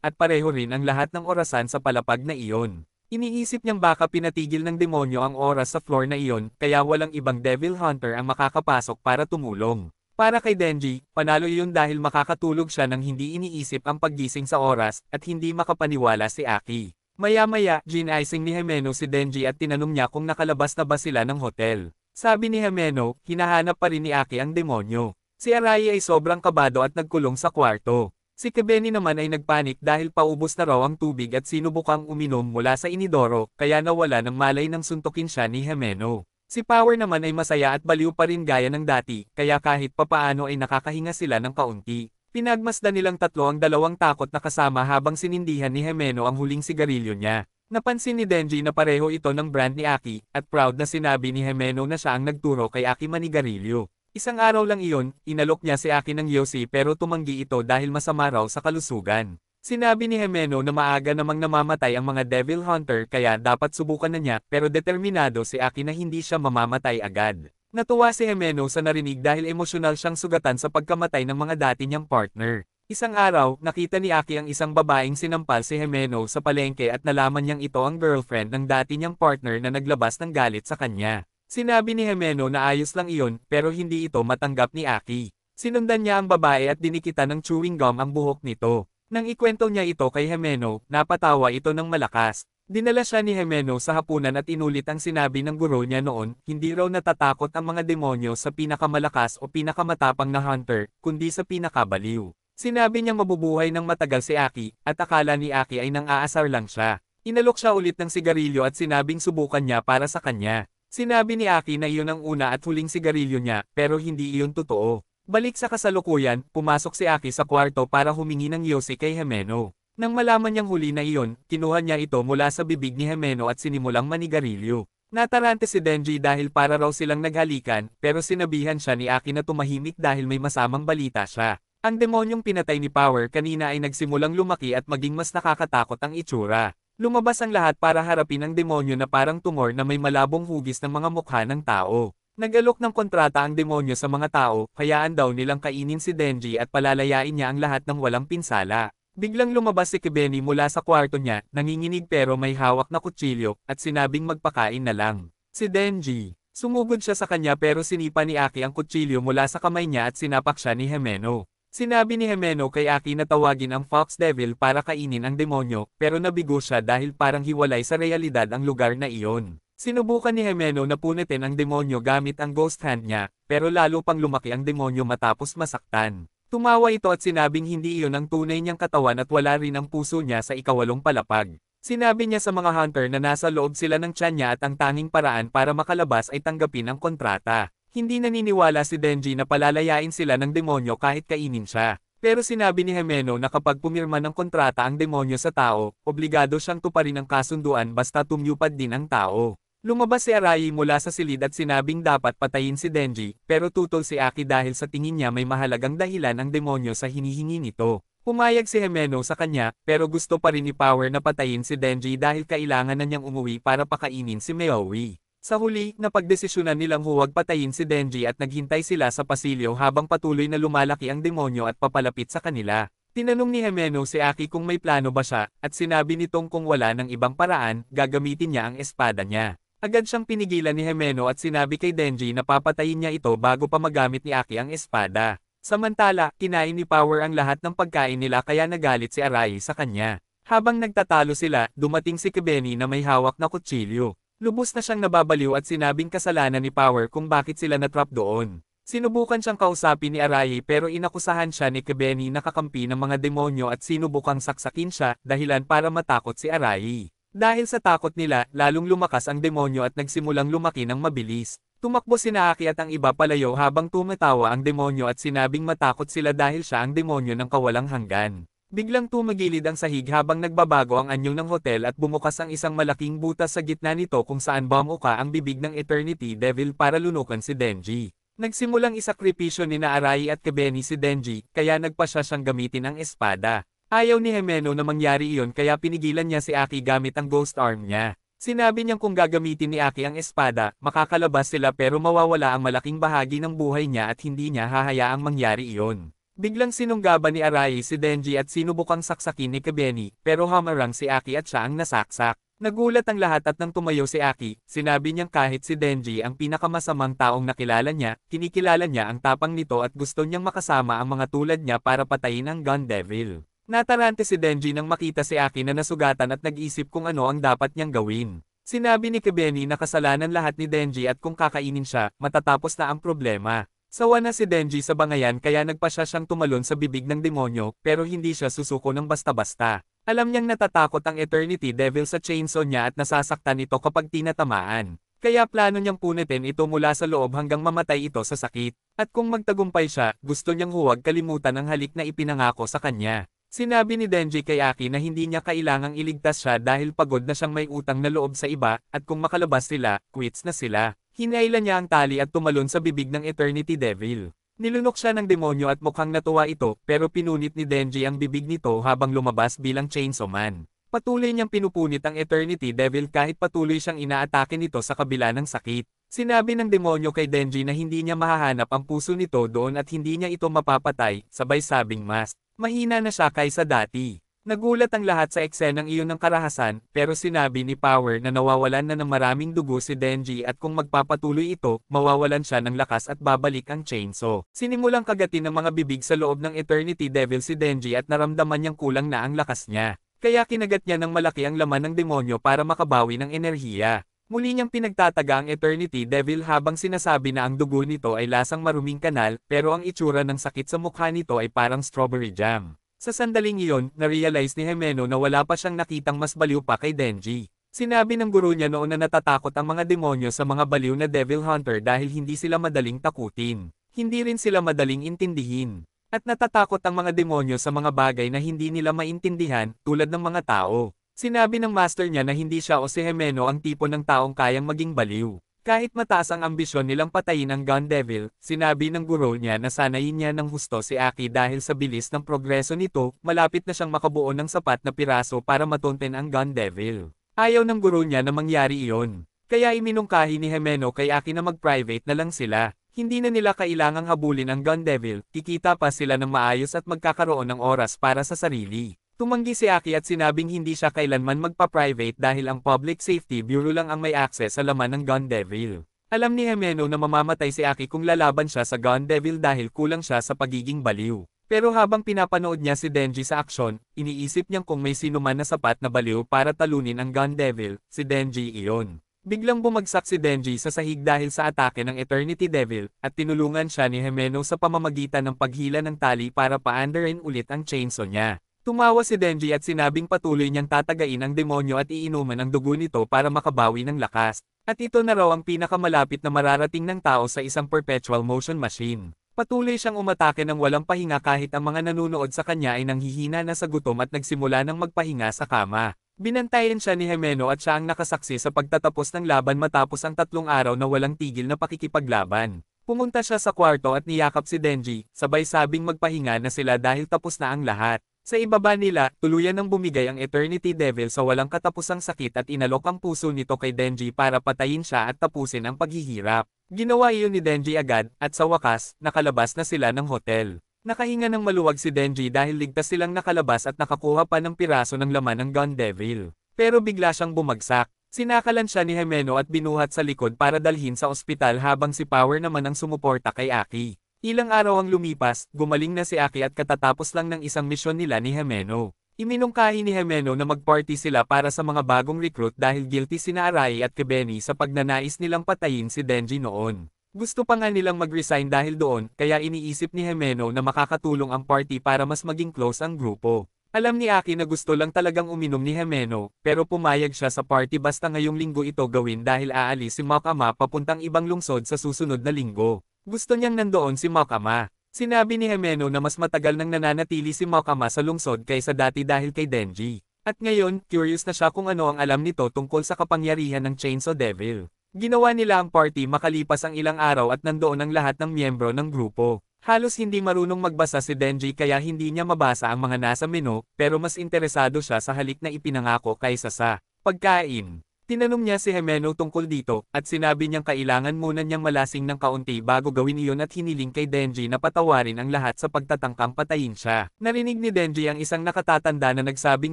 at pareho rin ang lahat ng orasan sa palapag na iyon. Iniisip niyang baka pinatigil ng demonyo ang oras sa floor na iyon, kaya walang ibang Devil Hunter ang makakapasok para tumulong. Para kay Denji, panalo iyon dahil makakatulog siya nang hindi iniisip ang paggising sa oras at hindi makapaniwala si Aki. Maya-maya, ginising ni Himeno si Denji at tinanong niya kung nakalabas na ba sila ng hotel. Sabi ni Himeno, hinahanap pa rin ni Aki ang demonyo. Si Arai ay sobrang kabado at nagkulong sa kwarto. Si Kebeni naman ay nagpanik dahil paubos na raw ang tubig at sinubukang uminom mula sa inidoro, kaya nawala ng malay nang suntukin siya ni Himeno. Si Power naman ay masaya at baliw pa rin gaya ng dati, kaya kahit papaano ay nakakahinga sila ng kaunti. Pinagmasdan nilang tatlo ang dalawang takot na kasama habang sinindihan ni Himeno ang huling sigarilyo niya. Napansin ni Denji na pareho ito ng brand ni Aki, at proud na sinabi ni Himeno na siya ang nagturo kay Aki manigarilyo. Isang araw lang iyon, inalok niya si Aki ng yosi pero tumanggi ito dahil masama raw sa kalusugan. Sinabi ni Himeno na maaga namang namamatay ang mga Devil Hunter kaya dapat subukan na niya pero determinado si Aki na hindi siya mamamatay agad. Natuwa si Himeno sa narinig dahil emosyonal siyang sugatan sa pagkamatay ng mga dati niyang partner. Isang araw, nakita ni Aki ang isang babaeng sinampal si Himeno sa palengke at nalaman niyang ito ang girlfriend ng dati niyang partner na naglabas ng galit sa kanya. Sinabi ni Himeno na ayos lang iyon pero hindi ito matanggap ni Aki. Sinundan niya ang babae at dinikitan ng chewing gum ang buhok nito. Nang ikwento niya ito kay Himeno, napatawa ito ng malakas. Dinala siya ni Himeno sa hapunan at inulit ang sinabi ng guro niya noon, hindi raw natatakot ang mga demonyo sa pinakamalakas o pinakamatapang na hunter, kundi sa pinakabaliw. Sinabi niyang mabubuhay ng matagal si Aki, at akala ni Aki ay nang-aasar lang siya. Inalok siya ulit ng sigarilyo at sinabing subukan niya para sa kanya. Sinabi ni Aki na iyon ang una at huling sigarilyo niya, pero hindi iyon totoo. Balik sa kasalukuyan, pumasok si Aki sa kwarto para humingi ng yosi kay Himeno. Nang malaman niyang huli na iyon, kinuha niya ito mula sa bibig ni Himeno at sinimulang manigarilyo. Natarante si Denji dahil para raw silang naghalikan, pero sinabihan siya ni Aki na tumahimik dahil may masamang balita siya. Ang demonyong pinatay ni Power kanina ay nagsimulang lumaki at maging mas nakakatakot ang itsura. Lumabas ang lahat para harapin ang demonyo na parang tumor na may malabong hugis ng mga mukha ng tao. Nag-alok ng kontrata ang demonyo sa mga tao, hayaan daw nilang kainin si Denji at palalayain niya ang lahat ng walang pinsala. Biglang lumabas si Kebeni mula sa kwarto niya, nanginginig pero may hawak na kutsilyo, at sinabing magpakain na lang. Si Denji, sumugod siya sa kanya pero sinipa ni Aki ang kutsilyo mula sa kamay niya at sinapak siya ni Himeno. Sinabi ni Himeno kay Aki na tawagin ang Fox Devil para kainin ang demonyo, pero nabigo siya dahil parang hiwalay sa realidad ang lugar na iyon. Sinubukan ni Himeno na punitin ang demonyo gamit ang ghost hand niya, pero lalo pang lumaki ang demonyo matapos masaktan. Tumawa ito at sinabing hindi iyon ang tunay niyang katawan at wala rin ang puso niya sa ikawalong palapag. Sinabi niya sa mga hunter na nasa loob sila ng tiyan niya at ang tanging paraan para makalabas ay tanggapin ang kontrata. Hindi naniniwala si Denji na palalayain sila ng demonyo kahit kainin siya. Pero sinabi ni Himeno na kapag pumirma ng kontrata ang demonyo sa tao, obligado siyang tuparin ang kasunduan basta tumyupad din ang tao. Lumabas si Arai mula sa silid at sinabing dapat patayin si Denji, pero tutol si Aki dahil sa tingin niya may mahalagang dahilan ang demonyo sa hinihingi nito. Pumayag si Himeno sa kanya, pero gusto pa rin ni Power na patayin si Denji dahil kailangan na niyang umuwi para pakainin si Meowi. Sa huli, napagdesisyonan nilang huwag patayin si Denji at naghintay sila sa pasilyo habang patuloy na lumalaki ang demonyo at papalapit sa kanila. Tinanong ni Himeno si Aki kung may plano ba siya, at sinabi nitong kung wala ng ibang paraan, gagamitin niya ang espada niya. Agad siyang pinigilan ni Himeno at sinabi kay Denji na papatayin niya ito bago pa magamit ni Aki ang espada. Samantala, kinain ni Power ang lahat ng pagkain nila kaya nagalit si Arai sa kanya. Habang nagtatalo sila, dumating si Kebeni na may hawak na kutsilyo. Lubos na siyang nababaliw at sinabing kasalanan ni Power kung bakit sila natrap doon. Sinubukan siyang kausapin ni Arai pero inakusahan siya ni Kebeni na kakampi ng mga demonyo at sinubukang saksakin siya, dahilan para matakot si Arai. Dahil sa takot nila, lalong lumakas ang demonyo at nagsimulang lumaki ng mabilis. Tumakbo sina Aki at ang iba palayo habang tumatawa ang demonyo at sinabing matakot sila dahil siya ang demonyo ng kawalang hanggan. Biglang tumagilid ang sahig habang nagbabago ang anyo ng hotel at bumukas ang isang malaking butas sa gitna nito kung saan bumuka ang bibig ng Eternity Devil para lunukan si Denji. Nagsimulang isakripisyo ni Arai at Kebeni si Denji, kaya nagpasya siyang gamitin ang espada. Ayaw ni Himeno na mangyari iyon kaya pinigilan niya si Aki gamit ang ghost arm niya. Sinabi niyang kung gagamitin ni Aki ang espada, makakalabas sila pero mawawala ang malaking bahagi ng buhay niya at hindi niya hahayaang mangyari iyon. Biglang sinunggaban ni Arai si Denji at sinubukang saksakin ni Kebeni, pero hamarang si Aki at siya ang nasaksak. Nagulat ang lahat at nang tumayo si Aki, sinabi niyang kahit si Denji ang pinakamasamang taong nakilala niya, kinikilala niya ang tapang nito at gusto niyang makasama ang mga tulad niya para patayin ang Gun Devil. Natarante si Denji nang makita si Aki na nasugatan at nag-isip kung ano ang dapat niyang gawin. Sinabi ni Kebeni na kasalanan lahat ni Denji at kung kakainin siya, matatapos na ang problema. Sawa na si Denji sa bangayan kaya nagpasya siyang tumalon sa bibig ng demonyo pero hindi siya susuko ng basta-basta. Alam niyang natatakot ang Eternity Devil sa chainsaw niya at nasasaktan ito kapag tinatamaan. Kaya plano niyang punitin ito mula sa loob hanggang mamatay ito sa sakit. At kung magtagumpay siya, gusto niyang huwag kalimutan ang halik na ipinangako sa kanya. Sinabi ni Denji kay Aki na hindi niya kailangang iligtas siya dahil pagod na siyang may utang na loob sa iba, at kung makalabas sila, quits na sila. Hinailan niya ang tali at tumalon sa bibig ng Eternity Devil. Nilunok siya ng demonyo at mukhang natuwa ito, pero pinunit ni Denji ang bibig nito habang lumabas bilang Chainsaw Man. Patuloy niyang pinupunit ang Eternity Devil kahit patuloy siyang inaatake nito sa kabila ng sakit. Sinabi ng demonyo kay Denji na hindi niya mahahanap ang puso nito doon at hindi niya ito mapapatay, sabay sabing mas mahina na siya kaysa dati. Nagulat ang lahat sa eksenang iyon ng karahasan, pero sinabi ni Power na nawawalan na ng maraming dugo si Denji at kung magpapatuloy ito, mawawalan siya ng lakas at babalik ang chainsaw. Sinimulang kagatin ng mga bibig sa loob ng Eternity Devil si Denji at naramdaman niyang kulang na ang lakas niya. Kaya kinagat niya ng malaki ang laman ng demonyo para makabawi ng enerhiya. Muli niyang pinagtataga ang Eternity Devil habang sinasabi na ang dugo nito ay lasang maruming kanal, pero ang itsura ng sakit sa mukha nito ay parang strawberry jam. Sa sandaling iyon, na-realize ni Himeno na wala pa siyang nakitang mas baliw pa kay Denji. Sinabi ng guro niya noon na natatakot ang mga demonyo sa mga baliw na Devil Hunter dahil hindi sila madaling takutin. Hindi rin sila madaling intindihin. At natatakot ang mga demonyo sa mga bagay na hindi nila maintindihan, tulad ng mga tao. Sinabi ng master niya na hindi siya o si Himeno ang tipo ng taong kayang maging baliw. Kahit mataas ang ambisyon nilang patayin ang Gun Devil, sinabi ng guro niya na sanayin niya ng husto si Aki dahil sa bilis ng progreso nito, malapit na siyang makabuo ng sapat na piraso para matunten ang Gun Devil. Ayaw ng guro niya na mangyari iyon. Kaya iminungkahi ni Himeno kay Aki na mag-private na lang sila. Hindi na nila kailangang habulin ang Gun Devil, kikita pa sila ng maayos at magkakaroon ng oras para sa sarili. Tumanggi si Aki at sinabing hindi siya kailanman magpa-private dahil ang Public Safety Bureau lang ang may access sa laman ng Gun Devil. Alam ni Himeno na mamamatay si Aki kung lalaban siya sa Gun Devil dahil kulang siya sa pagiging baliw. Pero habang pinapanood niya si Denji sa aksyon, iniisip niyang kung may sino man na sapat na baliw para talunin ang Gun Devil, si Denji iyon. Biglang bumagsak si Denji sa sahig dahil sa atake ng Eternity Devil, at tinulungan siya ni Himeno sa pamamagitan ng paghila ng tali para paandarin ulit ang chainsaw niya. Tumawa si Denji at sinabing patuloy niyang tatagain ang demonyo at iinuman ang dugo nito para makabawi ng lakas. At ito na raw ang pinakamalapit na mararating ng tao sa isang perpetual motion machine. Patuloy siyang umatake ng walang pahinga kahit ang mga nanunood sa kanya ay nanghihina na sa gutom at nagsimula ng magpahinga sa kama. Binantayan siya ni Himeno at siya ang nakasaksi sa pagtatapos ng laban matapos ang 3 araw na walang tigil na pakikipaglaban. Pumunta siya sa kwarto at niyakap si Denji, sabay sabing magpahinga na sila dahil tapos na ang lahat. Sa ibaba nila, tuluyan nang bumigay ang Eternity Devil sa walang katapusang sakit at inalok ang puso nito kay Denji para patayin siya at tapusin ang paghihirap. Ginawa iyon ni Denji agad, at sa wakas, nakalabas na sila ng hotel. Nakahinga ng maluwag si Denji dahil ligtas silang nakalabas at nakakuha pa ng piraso ng laman ng Gun Devil. Pero bigla siyang bumagsak. Sinakalan siya ni Himeno at binuhat sa likod para dalhin sa ospital habang si Power naman ang sumuporta kay Aki. Ilang araw ang lumipas, gumaling na si Aki at katatapos lang ng isang misyon nila ni Himeno. Iminungkahi ni Himeno na mag-party sila para sa mga bagong recruit dahil guilty sina Arai at Kebeni sa pagnanais nilang patayin si Denji noon. Gusto pa nga nilang mag-resign dahil doon, kaya iniisip ni Himeno na makakatulong ang party para mas maging close ang grupo. Alam ni Aki na gusto lang talagang uminom ni Himeno, pero pumayag siya sa party basta ngayong linggo ito gawin dahil aalis si Makama papuntang ibang lungsod sa susunod na linggo. Gusto niyang nandoon si Makama. Sinabi ni Himeno na mas matagal nang nananatili si Makama sa lungsod kaysa dati dahil kay Denji. At ngayon, curious na siya kung ano ang alam nito tungkol sa kapangyarihan ng Chainsaw Devil. Ginawa nila ang party makalipas ang ilang araw at nandoon ang lahat ng miyembro ng grupo. Halos hindi marunong magbasa si Denji kaya hindi niya mabasa ang mga nasa menu, pero mas interesado siya sa halik na ipinangako kaysa sa pagkain. Tinanong niya si Himeno tungkol dito, at sinabi niyang kailangan muna niyang malasing ng kaunti bago gawin iyon at hiniling kay Denji na patawarin ang lahat sa pagtatangkang patayin siya. Narinig ni Denji ang isang nakatatanda na nagsabing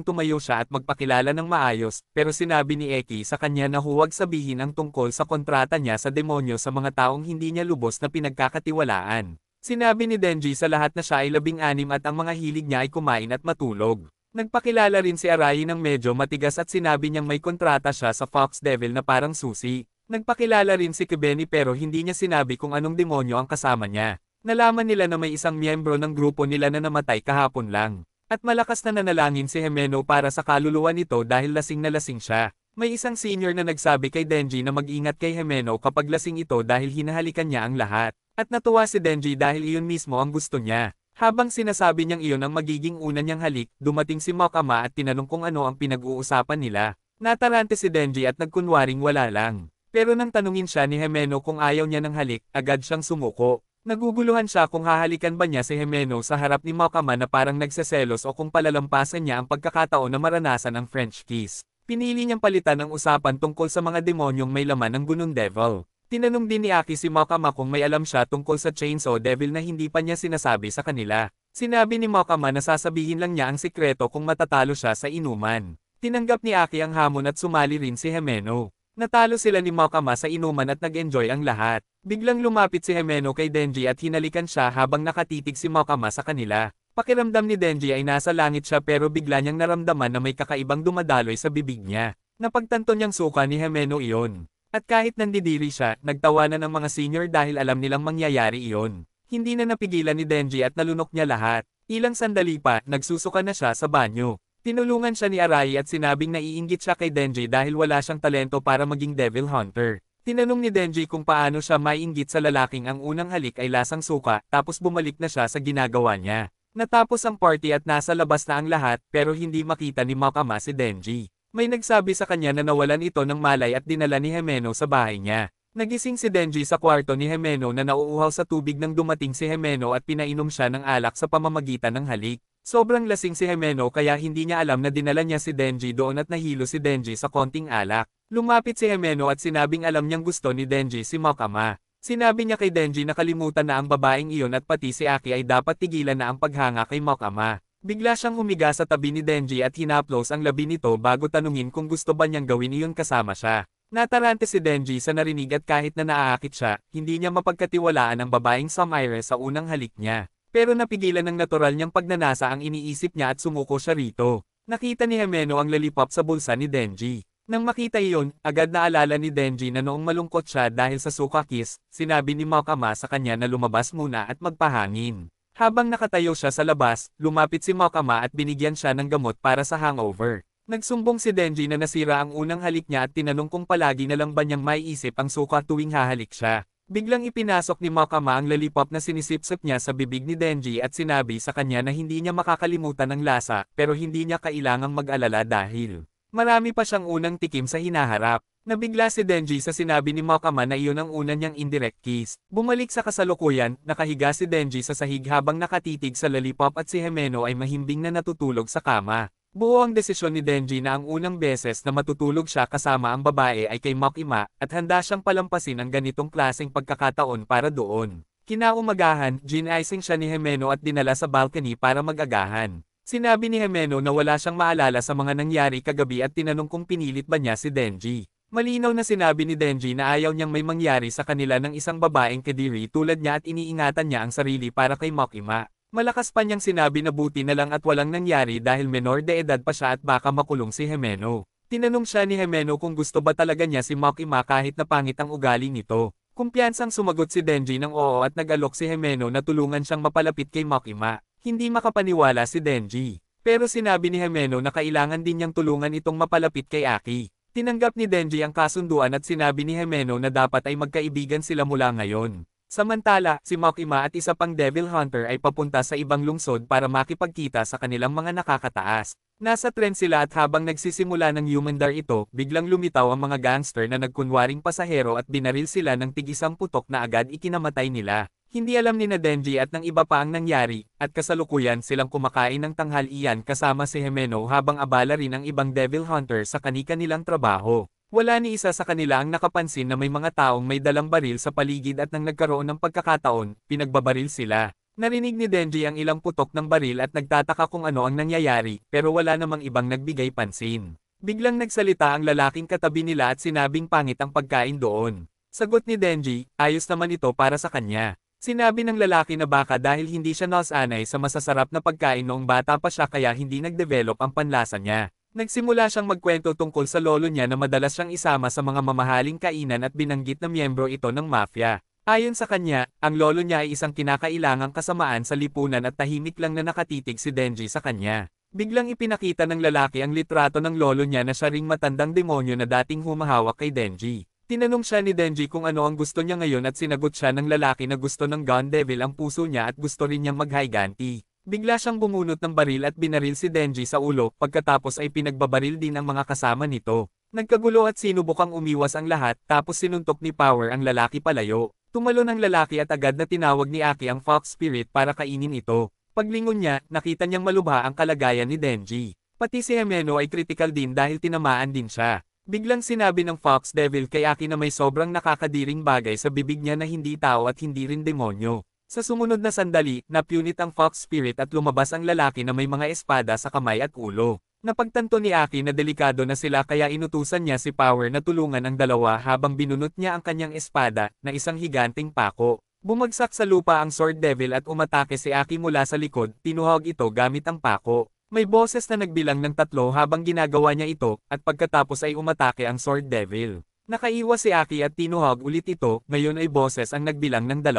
tumayo siya at magpakilala ng maayos, pero sinabi ni Eki sa kanya na huwag sabihin ang tungkol sa kontrata niya sa demonyo sa mga taong hindi niya lubos na pinagkakatiwalaan. Sinabi ni Denji sa lahat na siya ay 16 at ang mga hilig niya ay kumain at matulog. Nagpakilala rin si Arai ng medyo matigas at sinabi niyang may kontrata siya sa Fox Devil na parang susi. Nagpakilala rin si Kibeni pero hindi niya sinabi kung anong demonyo ang kasama niya. Nalaman nila na may isang miyembro ng grupo nila na namatay kahapon lang. At malakas na nanalangin si Himeno para sa kaluluwa nito dahil lasing na lasing siya. May isang senior na nagsabi kay Denji na mag-ingat kay Himeno kapag lasing ito dahil hinahalikan niya ang lahat. At natuwa si Denji dahil iyon mismo ang gusto niya. Habang sinasabi niyang iyon ang magiging una niyang halik, dumating si Mokama at tinanong kung ano ang pinag-uusapan nila. Natarante si Denji at nagkunwaring wala lang. Pero nang tanungin siya ni Himeno kung ayaw niya ng halik, agad siyang sumuko. Naguguluhan siya kung hahalikan ba niya si Himeno sa harap ni Mokama na parang nagseselos o kung palalampasan niya ang pagkakataon na maranasan ang French kiss. Pinili niyang palitan ang usapan tungkol sa mga demonyong may laman ng Gunung Devil. Tinanong din ni Aki si Mokama kung may alam siya tungkol sa Chainsaw Devil na hindi pa niya sinasabi sa kanila. Sinabi ni Mokama na sasabihin lang niya ang sikreto kung matatalo siya sa inuman. Tinanggap ni Aki ang hamon at sumali rin si Himeno. Natalo sila ni Mokama sa inuman at nag-enjoy ang lahat. Biglang lumapit si Himeno kay Denji at hinalikan siya habang nakatitig si Mokama sa kanila. Pakiramdam ni Denji ay nasa langit siya pero bigla niyang naramdaman na may kakaibang dumadaloy sa bibig niya. Napagtanto niyang suka ni Himeno iyon. At kahit nandidiri siya, nagtawanan ang mga senior dahil alam nilang mangyayari iyon. Hindi na napigilan ni Denji at nalunok niya lahat. Ilang sandali pa, nagsusuka na siya sa banyo. Tinulungan siya ni Arai at sinabing naiinggit siya kay Denji dahil wala siyang talento para maging Devil Hunter. Tinanong ni Denji kung paano siya maiinggit sa lalaking ang unang halik ay lasang suka, tapos bumalik na siya sa ginagawa niya. Natapos ang party at nasa labas na ang lahat, pero hindi makita ni Mokama si Denji. May nagsabi sa kanya na nawalan ito ng malay at dinala ni Himeno sa bahay niya. Nagising si Denji sa kwarto ni Himeno na nauuhaw sa tubig nang dumating si Himeno at pinainom siya ng alak sa pamamagitan ng halik. Sobrang lasing si Himeno kaya hindi niya alam na dinala niya si Denji doon at nahilo si Denji sa konting alak. Lumapit si Himeno at sinabing alam niyang gusto ni Denji si Mokama. Sinabi niya kay Denji na kalimutan na ang babaeng iyon at pati si Aki ay dapat tigilan na ang paghanga kay Mokama. Bigla siyang humiga sa tabi ni Denji at hinaplos ang labi nito bago tanungin kung gusto ba niyang gawin iyon kasama siya. Natarante si Denji sa narinig at kahit na naaakit siya, hindi niya mapagkatiwalaan ang babaeng Sumire sa unang halik niya. Pero napigilan ng natural niyang pagnanasa ang iniisip niya at sumuko siya rito. Nakita ni Himeno ang lollipop sa bulsa ni Denji. Nang makita iyon, agad naalala ni Denji na noong malungkot siya dahil sa suka kiss, sinabi ni Mokama sa kanya na lumabas muna at magpahangin. Habang nakatayo siya sa labas, lumapit si Mokama at binigyan siya ng gamot para sa hangover. Nagsumbong si Denji na nasira ang unang halik niya at tinanong kung palagi na lang ba niyang maiisip ang suka tuwing hahalik siya. Biglang ipinasok ni Mokama ang lollipop na sinisipsip niya sa bibig ni Denji at sinabi sa kanya na hindi niya makakalimutan ang lasa pero hindi niya kailangang mag-alala dahil marami pa siyang unang tikim sa hinaharap. Nabigla si Denji sa sinabi ni Mokama na iyon ang una niyang indirect kiss. Bumalik sa kasalukuyan, nakahiga si Denji sa sahig habang nakatitig sa lollipop at si Himeno ay mahimbing na natutulog sa kama. Buo ang desisyon ni Denji na ang unang beses na matutulog siya kasama ang babae ay kay Mokima at handa siyang palampasin ang ganitong klaseng pagkakataon para doon. Kinaumagahan, ginasing siya ni Himeno at dinala sa balcony para mag-agahan. Sinabi ni Himeno na wala siyang maalala sa mga nangyari kagabi at tinanong kung pinilit ba niya si Denji. Malinaw na sinabi ni Denji na ayaw niyang may mangyari sa kanila ng isang babaeng kadiri tulad niya at iniingatan niya ang sarili para kay Mokima. Malakas pa niyang sinabi na buti na lang at walang nangyari dahil menor de edad pa siya at baka makulong si Himeno. Tinanong siya ni Himeno kung gusto ba talaga niya si Mokima kahit na pangit ang ugali nito. Kumpiyansang sumagot si Denji ng oo at nag-alok si Himeno na tulungan siyang mapalapit kay Mokima. Hindi makapaniwala si Denji. Pero sinabi ni Himeno na kailangan din niyang tulungan itong mapalapit kay Aki. Tinanggap ni Denji ang kasunduan at sinabi ni Himeno na dapat ay magkaibigan sila mula ngayon. Samantala, si Mokima at isa pang Devil Hunter ay papunta sa ibang lungsod para makipagkita sa kanilang mga nakakataas. Nasa tren sila at habang nagsisimula ng Humandar ito, biglang lumitaw ang mga gangster na nagkunwaring pasahero at binaril sila ng tig-isang putok na agad ikinamatay nila. Hindi alam ni Denji at ng iba pa ang nangyari, at kasalukuyan silang kumakain ng tanghalian kasama si Himeno habang abala rin ang ibang Devil Hunter sa kani-kanilang trabaho. Wala ni isa sa kanila ang nakapansin na may mga taong may dalang baril sa paligid at nang nagkaroon ng pagkakataon, pinagbabaril sila. Narinig ni Denji ang ilang putok ng baril at nagtataka kung ano ang nangyayari, pero wala namang ibang nagbigay pansin. Biglang nagsalita ang lalaking katabi nila at sinabing pangit ang pagkain doon. Sagot ni Denji, ayos naman ito para sa kanya. Sinabi ng lalaki na baka dahil hindi siya nasanay sa masasarap na pagkain noong bata pa siya kaya hindi nag-develop ang panlasa niya. Nagsimula siyang magkwento tungkol sa lolo niya na madalas siyang isama sa mga mamahaling kainan at binanggit na miyembro ito ng mafia. Ayon sa kanya, ang lolo niya ay isang kinakailangang kasamaan sa lipunan at tahimik lang na nakatitig si Denji sa kanya. Biglang ipinakita ng lalaki ang litrato ng lolo niya na siya ring matandang demonyo na dating humahawak kay Denji. Tinanong siya ni Denji kung ano ang gusto niya ngayon at sinagot siya ng lalaki na gusto ng Gun Devil ang puso niya at gusto rin niyang mag-higanti. Bigla siyang bumunot ng baril at binaril si Denji sa ulo, pagkatapos ay pinagbabaril din ang mga kasama nito. Nagkagulo at sinubukang umiwas ang lahat, tapos sinuntok ni Power ang lalaki palayo. Tumalon ang lalaki at agad na tinawag ni Aki ang Fox Spirit para kainin ito. Paglingon niya, nakita niyang malubha ang kalagayan ni Denji. Pati si Himeno ay critical din dahil tinamaan din siya. Biglang sinabi ng Fox Devil kay Aki na may sobrang nakakadiring bagay sa bibig niya na hindi tao at hindi rin demonyo. Sa sumunod na sandali, napunit ang Fox Spirit at lumabas ang lalaki na may mga espada sa kamay at ulo. Napagtanto ni Aki na delikado na sila kaya inutusan niya si Power na tulungan ang dalawa habang binunot niya ang kanyang espada, na isang higanting pako. Bumagsak sa lupa ang Sword Devil at umatake si Aki mula sa likod, tinuhog ito gamit ang pako. May boses na nagbilang ng 3 habang ginagawa niya ito, at pagkatapos ay umatake ang Sword Devil. Nakaiwas si Aki at tinuhog ulit ito, ngayon ay boses ang nagbilang ng 2.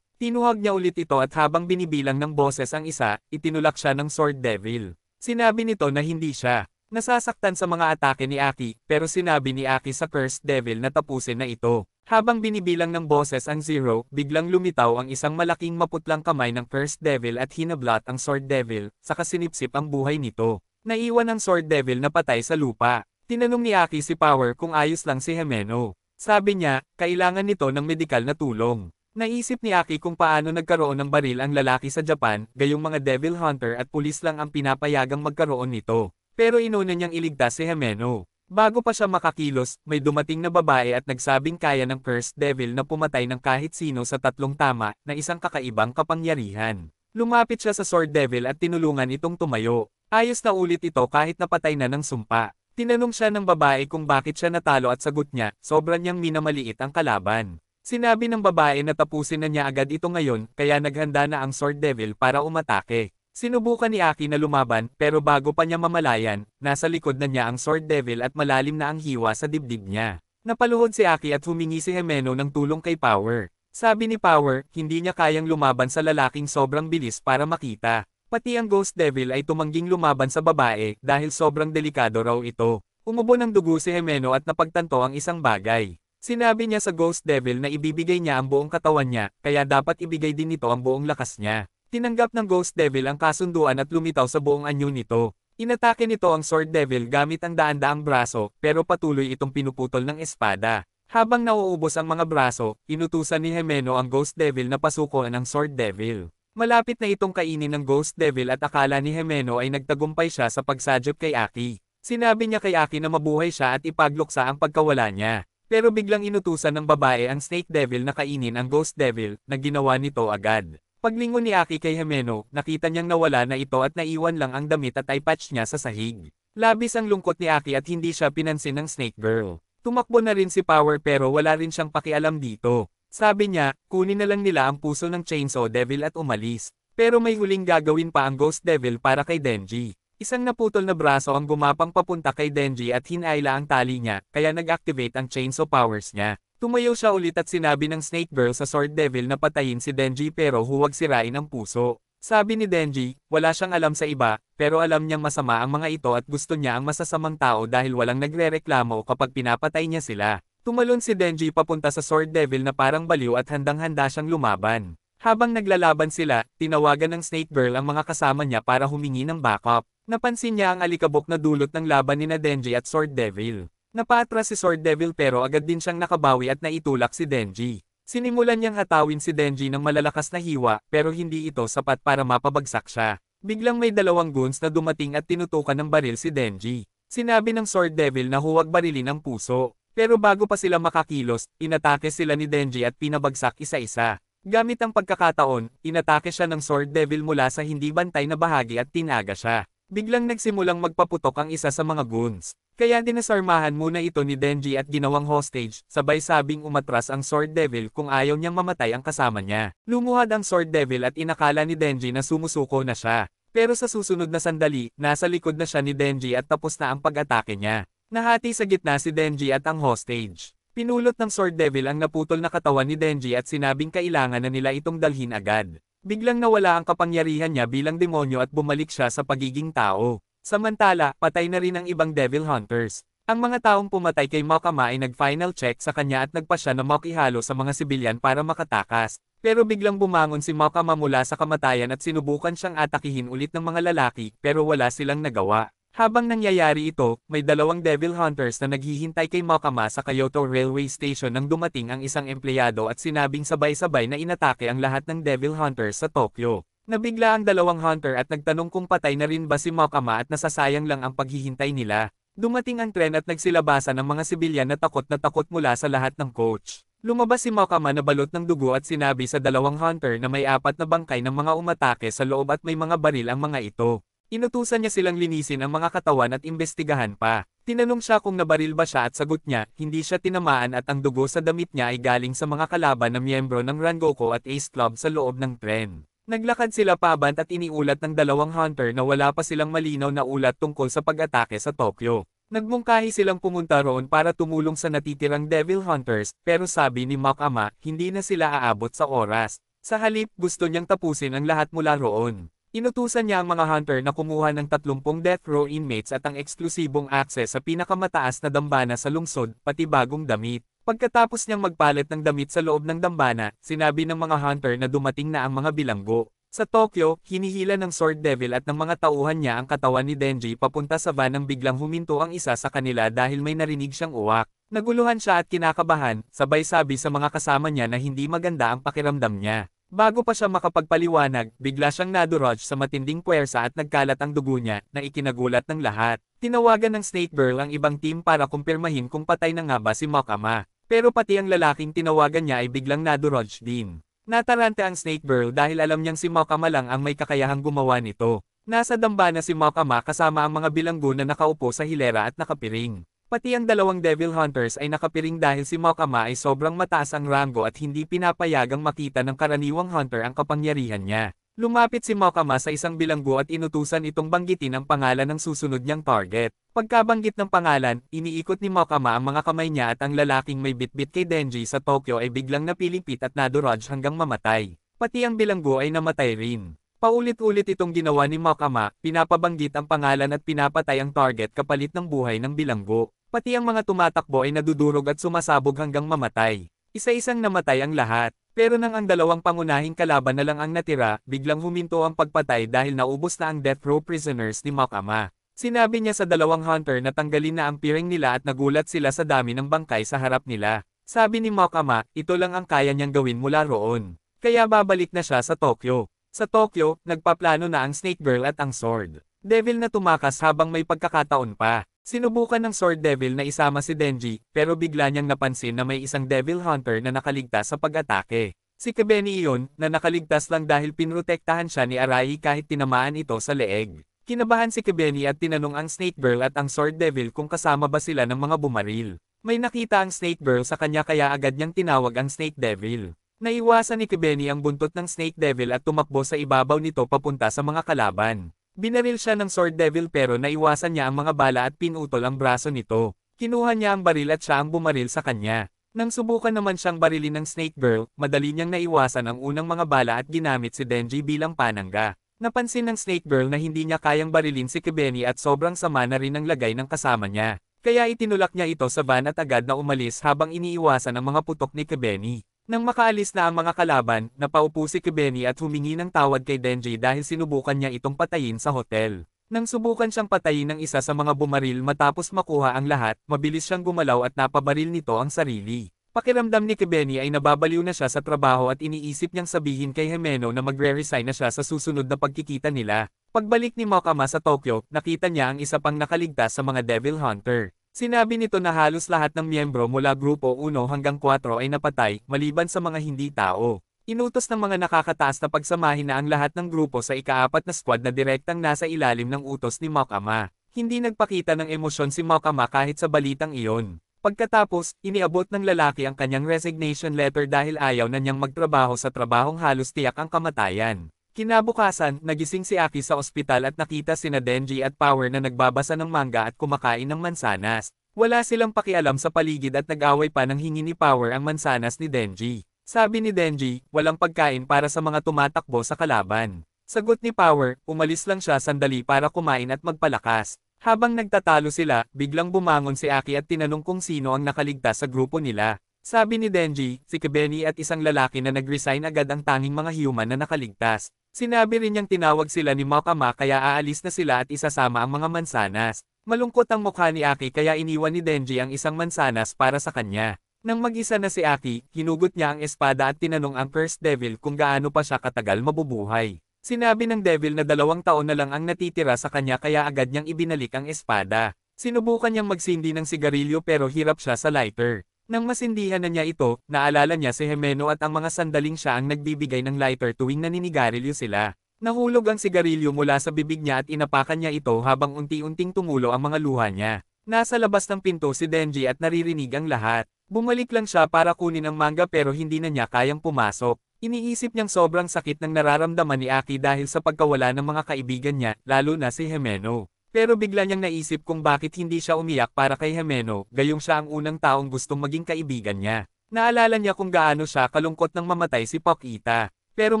Tinuhog niya ulit ito at habang binibilang ng boses ang isa, itinulak siya ng Sword Devil. Sinabi nito na hindi siya nasasaktan sa mga atake ni Aki, pero sinabi ni Aki sa Cursed Devil na tapusin na ito. Habang binibilang ng boses ang 0, biglang lumitaw ang isang malaking maputlang kamay ng Cursed Devil at hinablot ang Sword Devil, saka sinipsip ang buhay nito. Naiwan ang Sword Devil na patay sa lupa. Tinanong ni Aki si Power kung ayos lang si Himeno. Sabi niya, kailangan nito ng medikal na tulong. Naisip ni Aki kung paano nagkaroon ng baril ang lalaki sa Japan, gayong mga Devil Hunter at pulis lang ang pinapayagang magkaroon nito. Pero inuna niyang iligtas si Himeno. Bago pa siya makakilos, may dumating na babae at nagsabing kaya ng Cursed Devil na pumatay ng kahit sino sa 3 tama, na isang kakaibang kapangyarihan. Lumapit siya sa Sword Devil at tinulungan itong tumayo. Ayos na ulit ito kahit napatay na ng sumpa. Tinanong siya ng babae kung bakit siya natalo at sagot niya, sobrang niyang minamaliit ang kalaban. Sinabi ng babae na tapusin na niya agad ito ngayon, kaya naghanda na ang Sword Devil para umatake. Sinubukan ni Aki na lumaban, pero bago pa niya mamalayan, nasa likod na niya ang Sword Devil at malalim na ang hiwa sa dibdib niya. Napaluhod si Aki at humingi si Himeno ng tulong kay Power. Sabi ni Power, hindi niya kayang lumaban sa lalaking sobrang bilis para makita. Pati ang Ghost Devil ay tumangging lumaban sa babae dahil sobrang delikado raw ito. Umubo ng dugo si Himeno at napagtanto ang isang bagay. Sinabi niya sa Ghost Devil na ibibigay niya ang buong katawan niya, kaya dapat ibigay din nito ang buong lakas niya. Tinanggap ng Ghost Devil ang kasunduan at lumitaw sa buong anyo nito. Inatake nito ang Sword Devil gamit ang daan-daang braso, pero patuloy itong pinuputol ng espada. Habang nauubos ang mga braso, inutusan ni Himeno ang Ghost Devil na pasukuan ang Sword Devil. Malapit na itong kainin ng Ghost Devil at akala ni Himeno ay nagtagumpay siya sa pagsadyop kay Aki. Sinabi niya kay Aki na mabuhay siya at ipagluksa ang pagkawala niya. Pero biglang inutusan ng babae ang Snake Devil na kainin ang Ghost Devil, na ginawa nito agad. Paglingon ni Aki kay Himeno, nakita niyang nawala na ito at naiwan lang ang damit at eye patch niya sa sahig. Labis ang lungkot ni Aki at hindi siya pinansin ng Snake Girl. Tumakbo na rin si Power pero wala rin siyang pakialam dito. Sabi niya, kunin na lang nila ang puso ng Chainsaw Devil at umalis. Pero may huling gagawin pa ang Ghost Devil para kay Denji. Isang naputol na braso ang gumapang papunta kay Denji at hinayla ang tali niya, kaya nag-activate ang chainsaw powers niya. Tumayo siya ulit at sinabi ng Snake Girl sa Sword Devil na patayin si Denji pero huwag sirain ang puso. Sabi ni Denji, wala siyang alam sa iba, pero alam niyang masama ang mga ito at gusto niya ang masasamang tao dahil walang nagrereklamo kapag pinapatay niya sila. Tumalon si Denji papunta sa Sword Devil na parang baliw at handang-handa siyang lumaban. Habang naglalaban sila, tinawagan ng Snake Girl ang mga kasama niya para humingi ng backup. Napansin niya ang alikabok na dulot ng laban ni Denji at Sword Devil. Napaatras si Sword Devil pero agad din siyang nakabawi at naitulak si Denji. Sinimulan niyang hatawin si Denji ng malalakas na hiwa pero hindi ito sapat para mapabagsak siya. Biglang may 2 goons na dumating at tinutukan ng baril si Denji. Sinabi ng Sword Devil na huwag barilin ang puso. Pero bago pa sila makakilos, inatake sila ni Denji at pinabagsak isa-isa. Gamit ang pagkakataon, inatake siya ng Sword Devil mula sa hindi bantay na bahagi at tinaga siya. Biglang nagsimulang magpaputok ang isa sa mga goons. Kaya dinasarmahan muna ito ni Denji at ginawang hostage, sabay sabing umatras ang Sword Devil kung ayaw niyang mamatay ang kasama niya. Lumuhad ang Sword Devil at inakala ni Denji na sumusuko na siya. Pero sa susunod na sandali, nasa likod na siya ni Denji at tapos na ang pag-atake niya. Nahati sa gitna si Denji at ang hostage. Pinulot ng Sword Devil ang naputol na katawan ni Denji at sinabing kailangan na nila itong dalhin agad. Biglang nawala ang kapangyarihan niya bilang demonyo at bumalik siya sa pagiging tao. Samantala, patay na rin ang ibang Devil Hunters. Ang mga taong pumatay kay Makama ay nag-final check sa kanya at nagpa siya na makihalo sa mga sibilyan para makatakas. Pero biglang bumangon si Makama mula sa kamatayan at sinubukan siyang atakihin ulit ng mga lalaki pero wala silang nagawa. Habang nangyayari ito, may dalawang Devil Hunters na naghihintay kay Makama sa Kyoto Railway Station nang dumating ang isang empleyado at sinabing sabay-sabay na inatake ang lahat ng Devil Hunters sa Tokyo. Nabigla ang dalawang hunter at nagtanong kung patay na rin ba si Makama at nasasayang lang ang paghihintay nila. Dumating ang tren at nagsilabasan ng mga sibilyan na takot mula sa lahat ng coach. Lumabas si Makama na balot ng dugo at sinabi sa dalawang hunter na may 4 na bangkay ng mga umatake sa loob at may mga baril ang mga ito. Inutusan niya silang linisin ang mga katawan at imbestigahan pa. Tinanong siya kung nabaril ba siya at sagot niya, hindi siya tinamaan at ang dugo sa damit niya ay galing sa mga kalaban na miyembro ng Rangoku at Ace Club sa loob ng tren. Naglakad sila pabant at iniulat ng dalawang hunter na wala pa silang malinaw na ulat tungkol sa pag-atake sa Tokyo. Nagmungkahi silang pumunta roon para tumulong sa natitirang Devil Hunters, pero sabi ni Makama, hindi na sila aabot sa oras. Sa halip, gusto niyang tapusin ang lahat mula roon. Inutusan niya ang mga hunter na kumuha ng 30 death row inmates at ang eksklusibong access sa pinakamataas na dambana sa lungsod, pati bagong damit. Pagkatapos niyang magpalit ng damit sa loob ng dambana, sinabi ng mga hunter na dumating na ang mga bilanggo. Sa Tokyo, hinihila ng Sword Devil at ng mga tauhan niya ang katawan ni Denji papunta sa van nang biglang huminto ang isa sa kanila dahil may narinig siyang uwak. Naguluhan siya at kinakabahan, sabay sabi sa mga kasama niya na hindi maganda ang pakiramdam niya. Bago pa siya makapagpaliwanag, bigla siyang nadurog sa matinding puwersa at nagkalat ang dugo niya, na ikinagulat ng lahat. Tinawagan ng Snake Girl ang ibang team para kumpirmahin kung patay na nga ba si Makama. Pero pati ang lalaking tinawagan niya ay biglang nadurog din. Natarante ang Snake Girl dahil alam niyang si Makama lang ang may kakayahang gumawa nito. Nasa dambana si Makama kasama ang mga bilanggo na nakaupo sa hilera at nakapiring. Pati ang dalawang Devil Hunters ay nakapiring dahil si Makama ay sobrang mataas ang rango at hindi pinapayagang makita ng karaniwang hunter ang kapangyarihan niya. Lumapit si Makama sa isang bilanggo at inutusan itong banggitin ang pangalan ng susunod niyang target. Pagkabanggit ng pangalan, iniikot ni Makama ang mga kamay niya at ang lalaking may bitbit kay Denji sa Tokyo ay biglang napilipit at nadurog hanggang mamatay. Pati ang bilanggo ay namatay rin. Paulit-ulit itong ginawa ni Makama, pinapabanggit ang pangalan at pinapatay ang target kapalit ng buhay ng bilanggo. Pati ang mga tumatakbo ay nadudurog at sumasabog hanggang mamatay. Isa-isang namatay ang lahat. Pero nang ang dalawang pangunahing kalaban na lang ang natira, biglang huminto ang pagpatay dahil naubos na ang death row prisoners ni Makama. Sinabi niya sa dalawang hunter na tanggalin na ang piring nila at nagulat sila sa dami ng bangkay sa harap nila. Sabi ni Makama, ito lang ang kaya niyang gawin mula roon. Kaya babalik na siya sa Tokyo. Sa Tokyo, nagpaplano na ang Snake Girl at ang Sword Devil na tumakas habang may pagkakataon pa. Sinubukan ng Sword Devil na isama si Denji, pero bigla niyang napansin na may isang Devil Hunter na nakaligtas sa pag-atake. Si Kebeni iyon, na nakaligtas lang dahil pinrotektahan siya ni Arai kahit tinamaan ito sa leeg. Kinabahan si Kebeni at tinanong ang Snake Girl at ang Sword Devil kung kasama ba sila ng mga bumaril. May nakita ang Snake Girl sa kanya kaya agad niyang tinawag ang Snake Devil. Naiwasan ni Kebeni ang buntot ng Snake Devil at tumakbo sa ibabaw nito papunta sa mga kalaban. Binaril siya ng Sword Devil pero naiwasan niya ang mga bala at pinutol ang braso nito. Kinuha niya ang baril at siya ang bumaril sa kanya. Nang subukan naman siyang barilin ng Snake Girl, madali niyang naiwasan ang unang mga bala at ginamit si Denji bilang panangga. Napansin ng Snake Girl na hindi niya kayang barilin si Kebeni at sobrang sama na rin ang lagay ng kasama niya. Kaya itinulak niya ito sa van at agad na umalis habang iniiwasan ang mga putok ni Kebeni. Nang makaalis na ang mga kalaban, napaupo si Kebeni at humingi ng tawad kay Denji dahil sinubukan niya itong patayin sa hotel. Nang subukan siyang patayin ng isa sa mga bumaril matapos makuha ang lahat, mabilis siyang gumalaw at napabaril nito ang sarili. Pakiramdam ni Kebeni ay nababaliw na siya sa trabaho at iniisip niyang sabihin kay Himeno na magre-resign na siya sa susunod na pagkikita nila. Pagbalik ni Makama sa Tokyo, nakita niya ang isa pang nakaligtas sa mga Devil Hunter. Sinabi nito na halos lahat ng miyembro mula Grupo 1 hanggang 4 ay napatay, maliban sa mga hindi tao. Inutos ng mga nakakataas na pagsamahin na ang lahat ng grupo sa ika-4 na squad na direktang nasa ilalim ng utos ni Makama. Hindi nagpakita ng emosyon si Makama kahit sa balitang iyon. Pagkatapos, iniabot ng lalaki ang kanyang resignation letter dahil ayaw na niyang magtrabaho sa trabahong halos tiyak ang kamatayan. Kinabukasan, nagising si Aki sa ospital at nakita sina Denji at Power na nagbabasa ng manga at kumakain ng mansanas. Wala silang pakialam sa paligid at nag-away pa nang hingi ni Power ang mansanas ni Denji. Sabi ni Denji, walang pagkain para sa mga tumatakbo sa kalaban. Sagot ni Power, umalis lang siya sandali para kumain at magpalakas. Habang nagtatalo sila, biglang bumangon si Aki at tinanong kung sino ang nakaligtas sa grupo nila. Sabi ni Denji, si Kebeni at isang lalaki na nag-resign agad ang tanging mga human na nakaligtas. Sinabi rin niyang tinawag sila ni Makama kaya aalis na sila at isasama ang mga mansanas. Malungkot ang mukha ni Aki kaya iniwan ni Denji ang isang mansanas para sa kanya. Nang mag-isa na si Aki, hinugot niya ang espada at tinanong ang Cursed Devil kung gaano pa siya katagal mabubuhay. Sinabi ng Devil na 2 taon na lang ang natitira sa kanya kaya agad niyang ibinalik ang espada. Sinubukan niyang magsindi ng sigarilyo pero hirap siya sa lighter. Nang masindihan na niya ito, naalala niya si Himeno at ang mga sandaling siya ang nagbibigay ng lighter tuwing naninigarilyo sila. Nahulog ang sigarilyo mula sa bibig niya at inapakan niya ito habang unti-unting tumulo ang mga luha niya. Nasa labas ng pinto si Denji at naririnig ang lahat. Bumalik lang siya para kunin ang manga pero hindi na niya kayang pumasok. Iniisip niyang sobrang sakit ng nararamdaman ni Aki dahil sa pagkawala ng mga kaibigan niya, lalo na si Himeno. Pero bigla niyang naisip kung bakit hindi siya umiyak para kay Himeno, gayong siya ang unang taong gustong maging kaibigan niya. Naalala niya kung gaano siya kalungkot nang mamatay si Pokita. Pero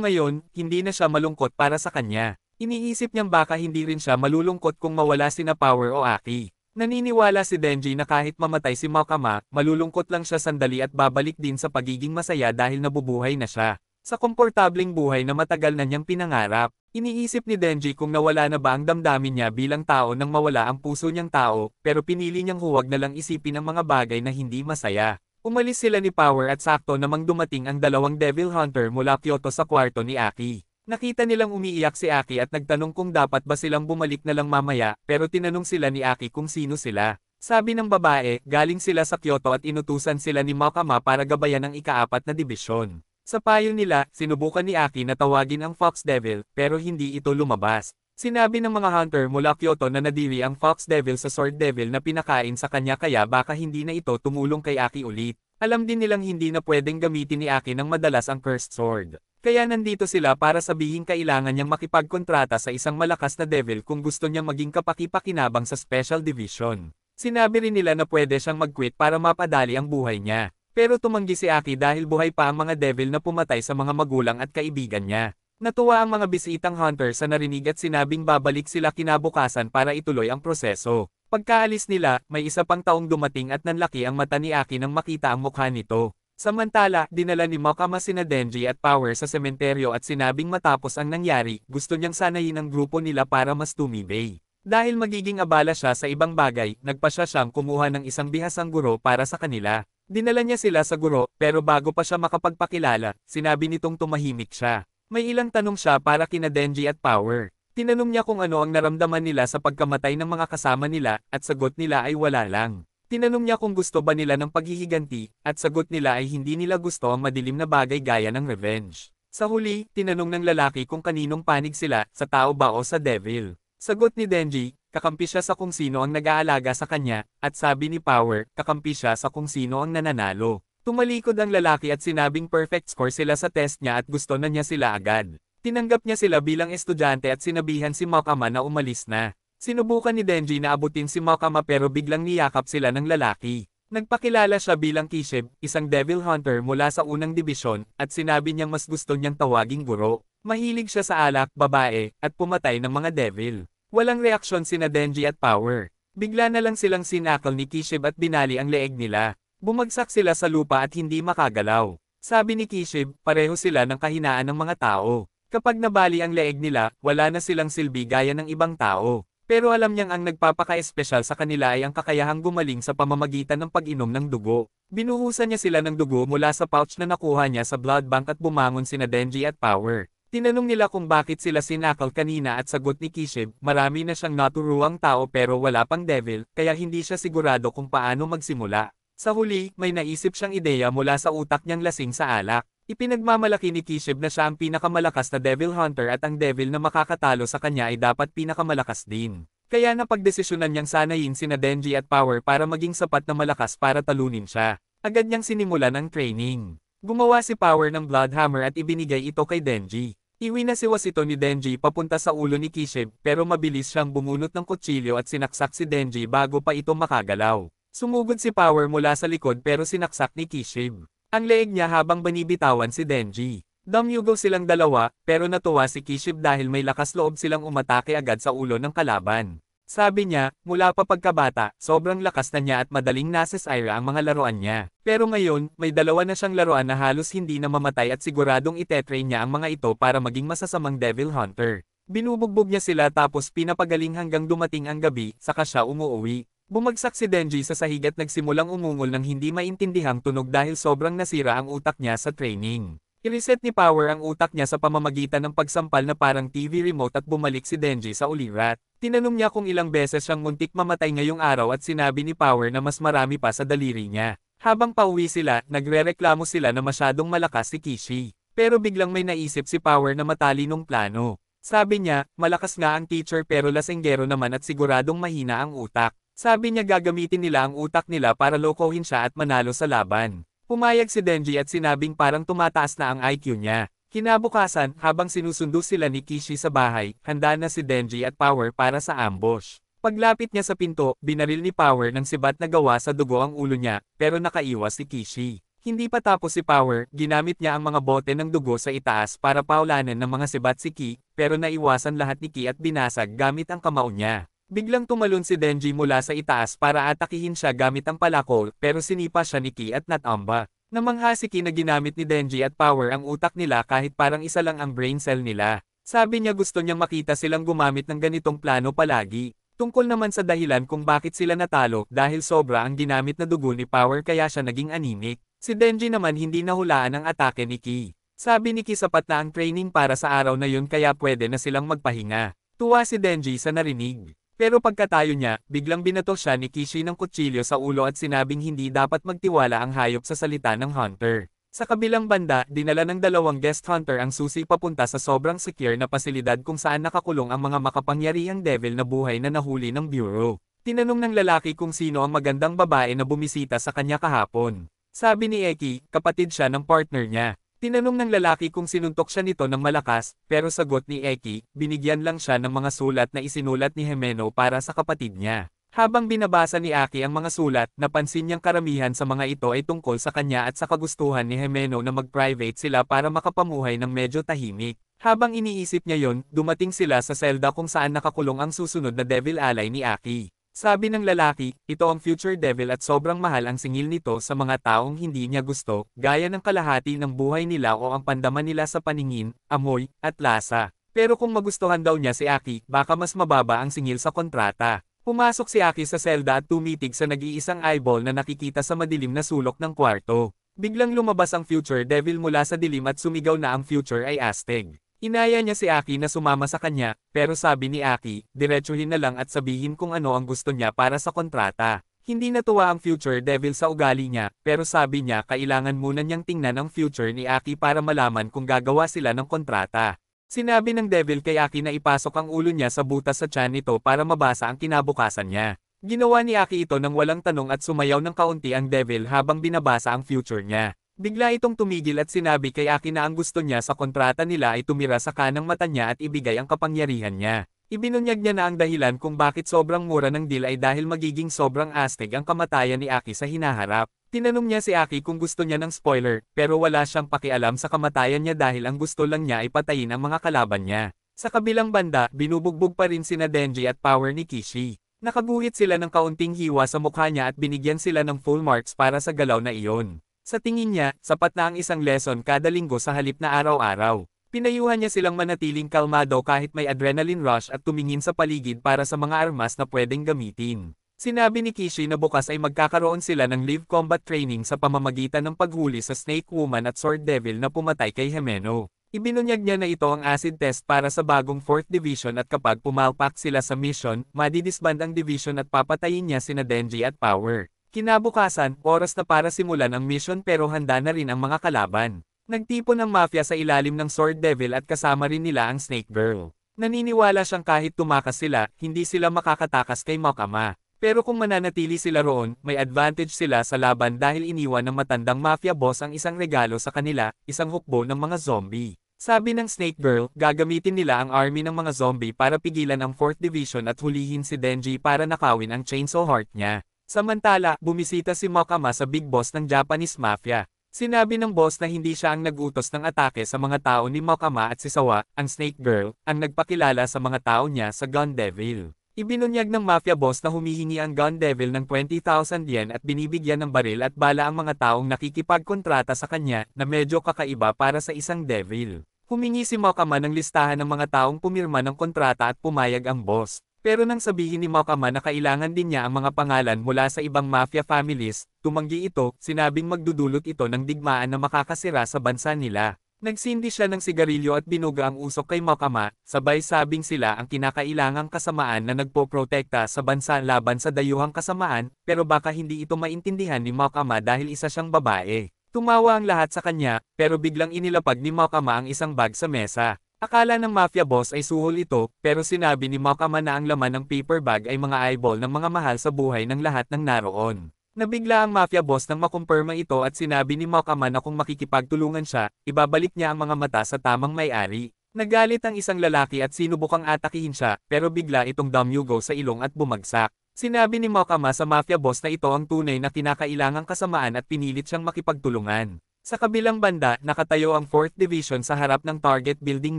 ngayon, hindi na siya malungkot para sa kanya. Iniisip niyang baka hindi rin siya malulungkot kung mawala sina Power o Aki. Naniniwala si Denji na kahit mamatay si Makama, malulungkot lang siya sandali at babalik din sa pagiging masaya dahil nabubuhay na siya. Sa komportableng buhay na matagal na niyang pinangarap, iniisip ni Denji kung nawala na ba ang damdamin niya bilang tao nang mawala ang puso niyang tao, pero pinili niyang huwag na lang isipin ang mga bagay na hindi masaya. Umalis sila ni Power at sakto namang dumating ang 2 Devil Hunter mula Kyoto sa kwarto ni Aki. Nakita nilang umiiyak si Aki at nagtanong kung dapat ba silang bumalik na lang mamaya, pero tinanong sila ni Aki kung sino sila. Sabi ng babae, galing sila sa Kyoto at inutusan sila ni Makama para gabayan ang ika-4 na dibisyon. Sa payo nila, sinubukan ni Aki na tawagin ang Fox Devil, pero hindi ito lumabas. Sinabi ng mga hunter mula Kyoto na nadiri ang Fox Devil sa Sword Devil na pinakain sa kanya kaya baka hindi na ito tumulong kay Aki ulit. Alam din nilang hindi na pwedeng gamitin ni Aki ng madalas ang Cursed Sword. Kaya nandito sila para sabihin kailangan niyang makipagkontrata sa isang malakas na devil kung gusto niyang maging kapaki-pakinabang sa Special Division. Sinabi rin nila na pwede siyang mag-quit para mapadali ang buhay niya. Pero tumanggi si Aki dahil buhay pa ang mga devil na pumatay sa mga magulang at kaibigan niya. Natuwa ang mga bisitang hunter sa narinig at sinabing babalik sila kinabukasan para ituloy ang proseso. Pagkaalis nila, may isa pang taong dumating at nanlaki ang mata ni Aki nang makita ang mukha nito. Samantala, dinala ni Makama sina Denji at Power sa sementeryo at sinabing matapos ang nangyari, gusto niyang sanayin ang grupo nila para mas tumibay. Dahil magiging abala siya sa ibang bagay, nagpasya siyang kumuha ng isang bihasang guro para sa kanila. Dinala niya sila sa guro, pero bago pa siya makapagpakilala, sinabi nitong tumahimik siya. May ilang tanong siya para kina Denji at Power. Tinanong niya kung ano ang naramdaman nila sa pagkamatay ng mga kasama nila, at sagot nila ay wala lang. Tinanong niya kung gusto ba nila ng paghihiganti, at sagot nila ay hindi nila gusto ang madilim na bagay gaya ng revenge. Sa huli, tinanong ng lalaki kung kaninong panig sila, sa tao ba o sa devil. Sagot ni Denji, kakampi siya sa kung sino ang nag-aalaga sa kanya, at sabi ni Power, kakampi siya sa kung sino ang nananalo. Tumalikod ang lalaki at sinabing perfect score sila sa test niya at gusto na niya sila agad. Tinanggap niya sila bilang estudyante at sinabihan si Makama na umalis na. Sinubukan ni Denji na abutin si Makama pero biglang niyakap sila ng lalaki. Nagpakilala siya bilang Kishib, isang devil hunter mula sa unang dibisyon, at sinabi niyang mas gusto niyang tawaging guro. Mahilig siya sa alak, babae, at pumatay ng mga devil. Walang reaksyon sina Denji at Power. Bigla na lang silang sinakal ni Kishib at binali ang leeg nila. Bumagsak sila sa lupa at hindi makagalaw. Sabi ni Kishib, pareho sila ng kahinaan ng mga tao. Kapag nabali ang leeg nila, wala na silang silbi gaya ng ibang tao. Pero alam niyang ang nagpapaka-espesyal sa kanila ay ang kakayahang gumaling sa pamamagitan ng pag-inom ng dugo. Binuhusan niya sila ng dugo mula sa pouch na nakuha niya sa blood bank at bumangon sina Denji at Power. Tinanong nila kung bakit sila sinakal kanina at sagot ni Kishib, marami na siyang naturuang tao pero wala pang devil, kaya hindi siya sigurado kung paano magsimula. Sa huli, may naisip siyang ideya mula sa utak niyang lasing sa alak. Ipinagmamalaki ni Kishib na siya ang pinakamalakas na devil hunter at ang devil na makakatalo sa kanya ay dapat pinakamalakas din. Kaya napagdesisyonan niyang sanayin sina Denji at Power para maging sapat na malakas para talunin siya. Agad niyang sinimulan ang training. Gumawa si Power ng Bloodhammer at ibinigay ito kay Denji. Iwinasiwas ito ni Denji papunta sa ulo ni Kishib pero mabilis siyang bumunot ng kutsilyo at sinaksak si Denji bago pa ito makagalaw. Sumugod si Power mula sa likod pero sinaksak ni Kishib ang leeg niya habang banibitawan si Denji. Dumyugo silang dalawa pero natuwa si Kishib dahil may lakas loob silang umatake agad sa ulo ng kalaban. Sabi niya, mula pa pagkabata, sobrang lakas na niya at madaling nasasira ang mga laruan niya. Pero ngayon, may dalawa na siyang laruan na halos hindi na mamatay at siguradong itetrain niya ang mga ito para maging masasamang Devil Hunter. Binubugbog niya sila tapos pinapagaling hanggang dumating ang gabi, saka siya umuwi. Bumagsak si Denji sa sahig at nagsimulang umungol ng hindi maintindihang tunog dahil sobrang nasira ang utak niya sa training. I-reset ni Power ang utak niya sa pamamagitan ng pagsampal na parang TV remote at bumalik si Denji sa ulirat. Tinanong niya kung ilang beses siyang muntik mamatay ngayong araw at sinabi ni Power na mas marami pa sa daliri niya. Habang pauwi sila, nagrereklamo sila na masyadong malakas si Kishi. Pero biglang may naisip si Power na matalinong plano. Sabi niya, malakas nga ang teacher pero lasenggero naman at siguradong mahina ang utak. Sabi niya gagamitin nila ang utak nila para lokohin siya at manalo sa laban. Pumayag si Denji at sinabing parang tumataas na ang IQ niya. Kinabukasan, habang sinusundo sila ni Kishi sa bahay, handa na si Denji at Power para sa ambush. Paglapit niya sa pinto, binaril ni Power ng sibat na gawa sa dugo ang ulo niya, pero nakaiwas si Kishi. Hindi pa tapos si Power, ginamit niya ang mga bote ng dugo sa itaas para paulanan ng mga sibat si Ki, pero naiwasan lahat ni Ki at binasag gamit ang kamao niya. Biglang tumalon si Denji mula sa itaas para atakihin siya gamit ang palakol pero sinipa siya ni Ki at Natamba. Namangha si Ki na ginamit ni Denji at Power ang utak nila kahit parang isa lang ang brain cell nila. Sabi niya gusto niyang makita silang gumamit ng ganitong plano palagi. Tungkol naman sa dahilan kung bakit sila natalo dahil sobra ang ginamit na dugo ni Power kaya siya naging anemic. Si Denji naman hindi nahulaan ang atake ni Ki. Sabi ni Ki sapat na ang training para sa araw na yun kaya pwede na silang magpahinga. Tuwa si Denji sa narinig. Pero pagkatayo niya, biglang binato siya ni Kishi ng kutsilyo sa ulo at sinabing hindi dapat magtiwala ang hayop sa salita ng hunter. Sa kabilang banda, dinala ng dalawang guest hunter ang susi papunta sa sobrang secure na pasilidad kung saan nakakulong ang mga makapangyarihang devil na buhay na nahuli ng bureau. Tinanong ng lalaki kung sino ang magandang babae na bumisita sa kanya kahapon. Sabi ni Eki, kapatid siya ng partner niya. Tinanong ng lalaki kung sinuntok siya nito ng malakas, pero sagot ni Eki, binigyan lang siya ng mga sulat na isinulat ni Himeno para sa kapatid niya. Habang binabasa ni Aki ang mga sulat, napansin niyang karamihan sa mga ito ay tungkol sa kanya at sa kagustuhan ni Himeno na mag-private sila para makapamuhay ng medyo tahimik. Habang iniisip niya yon, dumating sila sa selda kung saan nakakulong ang susunod na devil ally ni Aki. Sabi ng lalaki, ito ang future devil at sobrang mahal ang singil nito sa mga taong hindi niya gusto, gaya ng kalahati ng buhay nila o ang pandaman nila sa paningin, amoy, at lasa. Pero kung magustuhan daw niya si Aki, baka mas mababa ang singil sa kontrata. Pumasok si Aki sa selda at tumitig sa nag-iisang eyeball na nakikita sa madilim na sulok ng kwarto. Biglang lumabas ang future devil mula sa dilim at sumigaw na ang future ay Aztec. Inaya niya si Aki na sumama sa kanya, pero sabi ni Aki, diretsuhin na lang at sabihin kung ano ang gusto niya para sa kontrata. Hindi natuwa ang future devil sa ugali niya, pero sabi niya kailangan muna niyang tingnan ang future ni Aki para malaman kung gagawa sila ng kontrata. Sinabi ng devil kay Aki na ipasok ang ulo niya sa butas sa tiyan nito para mabasa ang kinabukasan niya. Ginawa ni Aki ito nang walang tanong at sumayaw ng kaunti ang devil habang binabasa ang future niya. Bigla itong tumigil at sinabi kay Aki na ang gusto niya sa kontrata nila ay tumira sa kanang mata niya at ibigay ang kapangyarihan niya. Ibinunyag niya na ang dahilan kung bakit sobrang mura ng deal ay dahil magiging sobrang astig ang kamatayan ni Aki sa hinaharap. Tinanong niya si Aki kung gusto niya ng spoiler, pero wala siyang pakialam sa kamatayan niya dahil ang gusto lang niya ay patayin ang mga kalaban niya. Sa kabilang banda, binubugbog pa rin sina Denji at Power ni Kishi. Nakaguhit sila ng kaunting hiwa sa mukha niya at binigyan sila ng full marks para sa galaw na iyon. Sa tingin niya, sapat na ang isang lesson kada linggo sa halip na araw-araw. Pinayuhan niya silang manatiling kalmado kahit may adrenaline rush at tumingin sa paligid para sa mga armas na pwedeng gamitin. Sinabi ni Kishi na bukas ay magkakaroon sila ng live combat training sa pamamagitan ng paghuli sa Snake Woman at Sword Devil na pumatay kay Himeno. Ibinunyag niya na ito ang acid test para sa bagong 4th Division at kapag pumalpak sila sa mission, madidisband ang division at papatayin niya sina Denji at Power. Kinabukasan, oras na para simulan ang mission pero handa na rin ang mga kalaban. Nagtipon ang mafia sa ilalim ng Sword Devil at kasama rin nila ang Snake Girl. Naniniwala siyang kahit tumakas sila, hindi sila makakatakas kay Makama. Pero kung mananatili sila roon, may advantage sila sa laban dahil iniwan ng matandang mafia boss ang isang regalo sa kanila, isang hukbo ng mga zombie. Sabi ng Snake Girl, gagamitin nila ang army ng mga zombie para pigilan ang 4th Division at hulihin si Denji para nakawin ang Chainsaw Heart niya. Samantala, bumisita si Makama sa big boss ng Japanese mafia. Sinabi ng boss na hindi siya ang nag-utos ng atake sa mga tao ni Makama at si Sawa, ang Snake Girl, ang nagpakilala sa mga tao niya sa Gun Devil. Ibinunyag ng mafia boss na humihingi ang Gun Devil ng 20,000 yen at binibigyan ng baril at bala ang mga taong nakikipagkontrata sa kanya na medyo kakaiba para sa isang devil. Humingi si Makama ng listahan ng mga taong pumirma ng kontrata at pumayag ang boss. Pero nang sabihin ni Makama na kailangan din niya ang mga pangalan mula sa ibang mafia families, tumanggi ito, sinabing magdudulot ito ng digmaan na makakasira sa bansa nila. Nagsindi siya ng sigarilyo at binuga ang usok kay Makama, sabay sabing sila ang kinakailangang kasamaan na nagpoprotekta sa bansa laban sa dayuhang kasamaan, pero baka hindi ito maintindihan ni Makama dahil isa siyang babae. Tumawa ang lahat sa kanya, pero biglang inilapag ni Makama ang isang bag sa mesa. Akala ng mafia boss ay suhol ito, pero sinabi ni Makama na ang laman ng paper bag ay mga eyeball ng mga mahal sa buhay ng lahat ng naroon. Nabigla ang mafia boss nang makumpirma ito at sinabi ni Makama na kung makikipagtulungan siya, ibabalik niya ang mga mata sa tamang may-ari. Nagalit ang isang lalaki at sinubukang atakihin siya, pero bigla itong damyugo sa ilong at bumagsak. Sinabi ni Makama sa mafia boss na ito ang tunay na kinakailangang kasamaan at pinilit siyang makipagtulungan. Sa kabilang banda, nakatayo ang 4th Division sa harap ng target building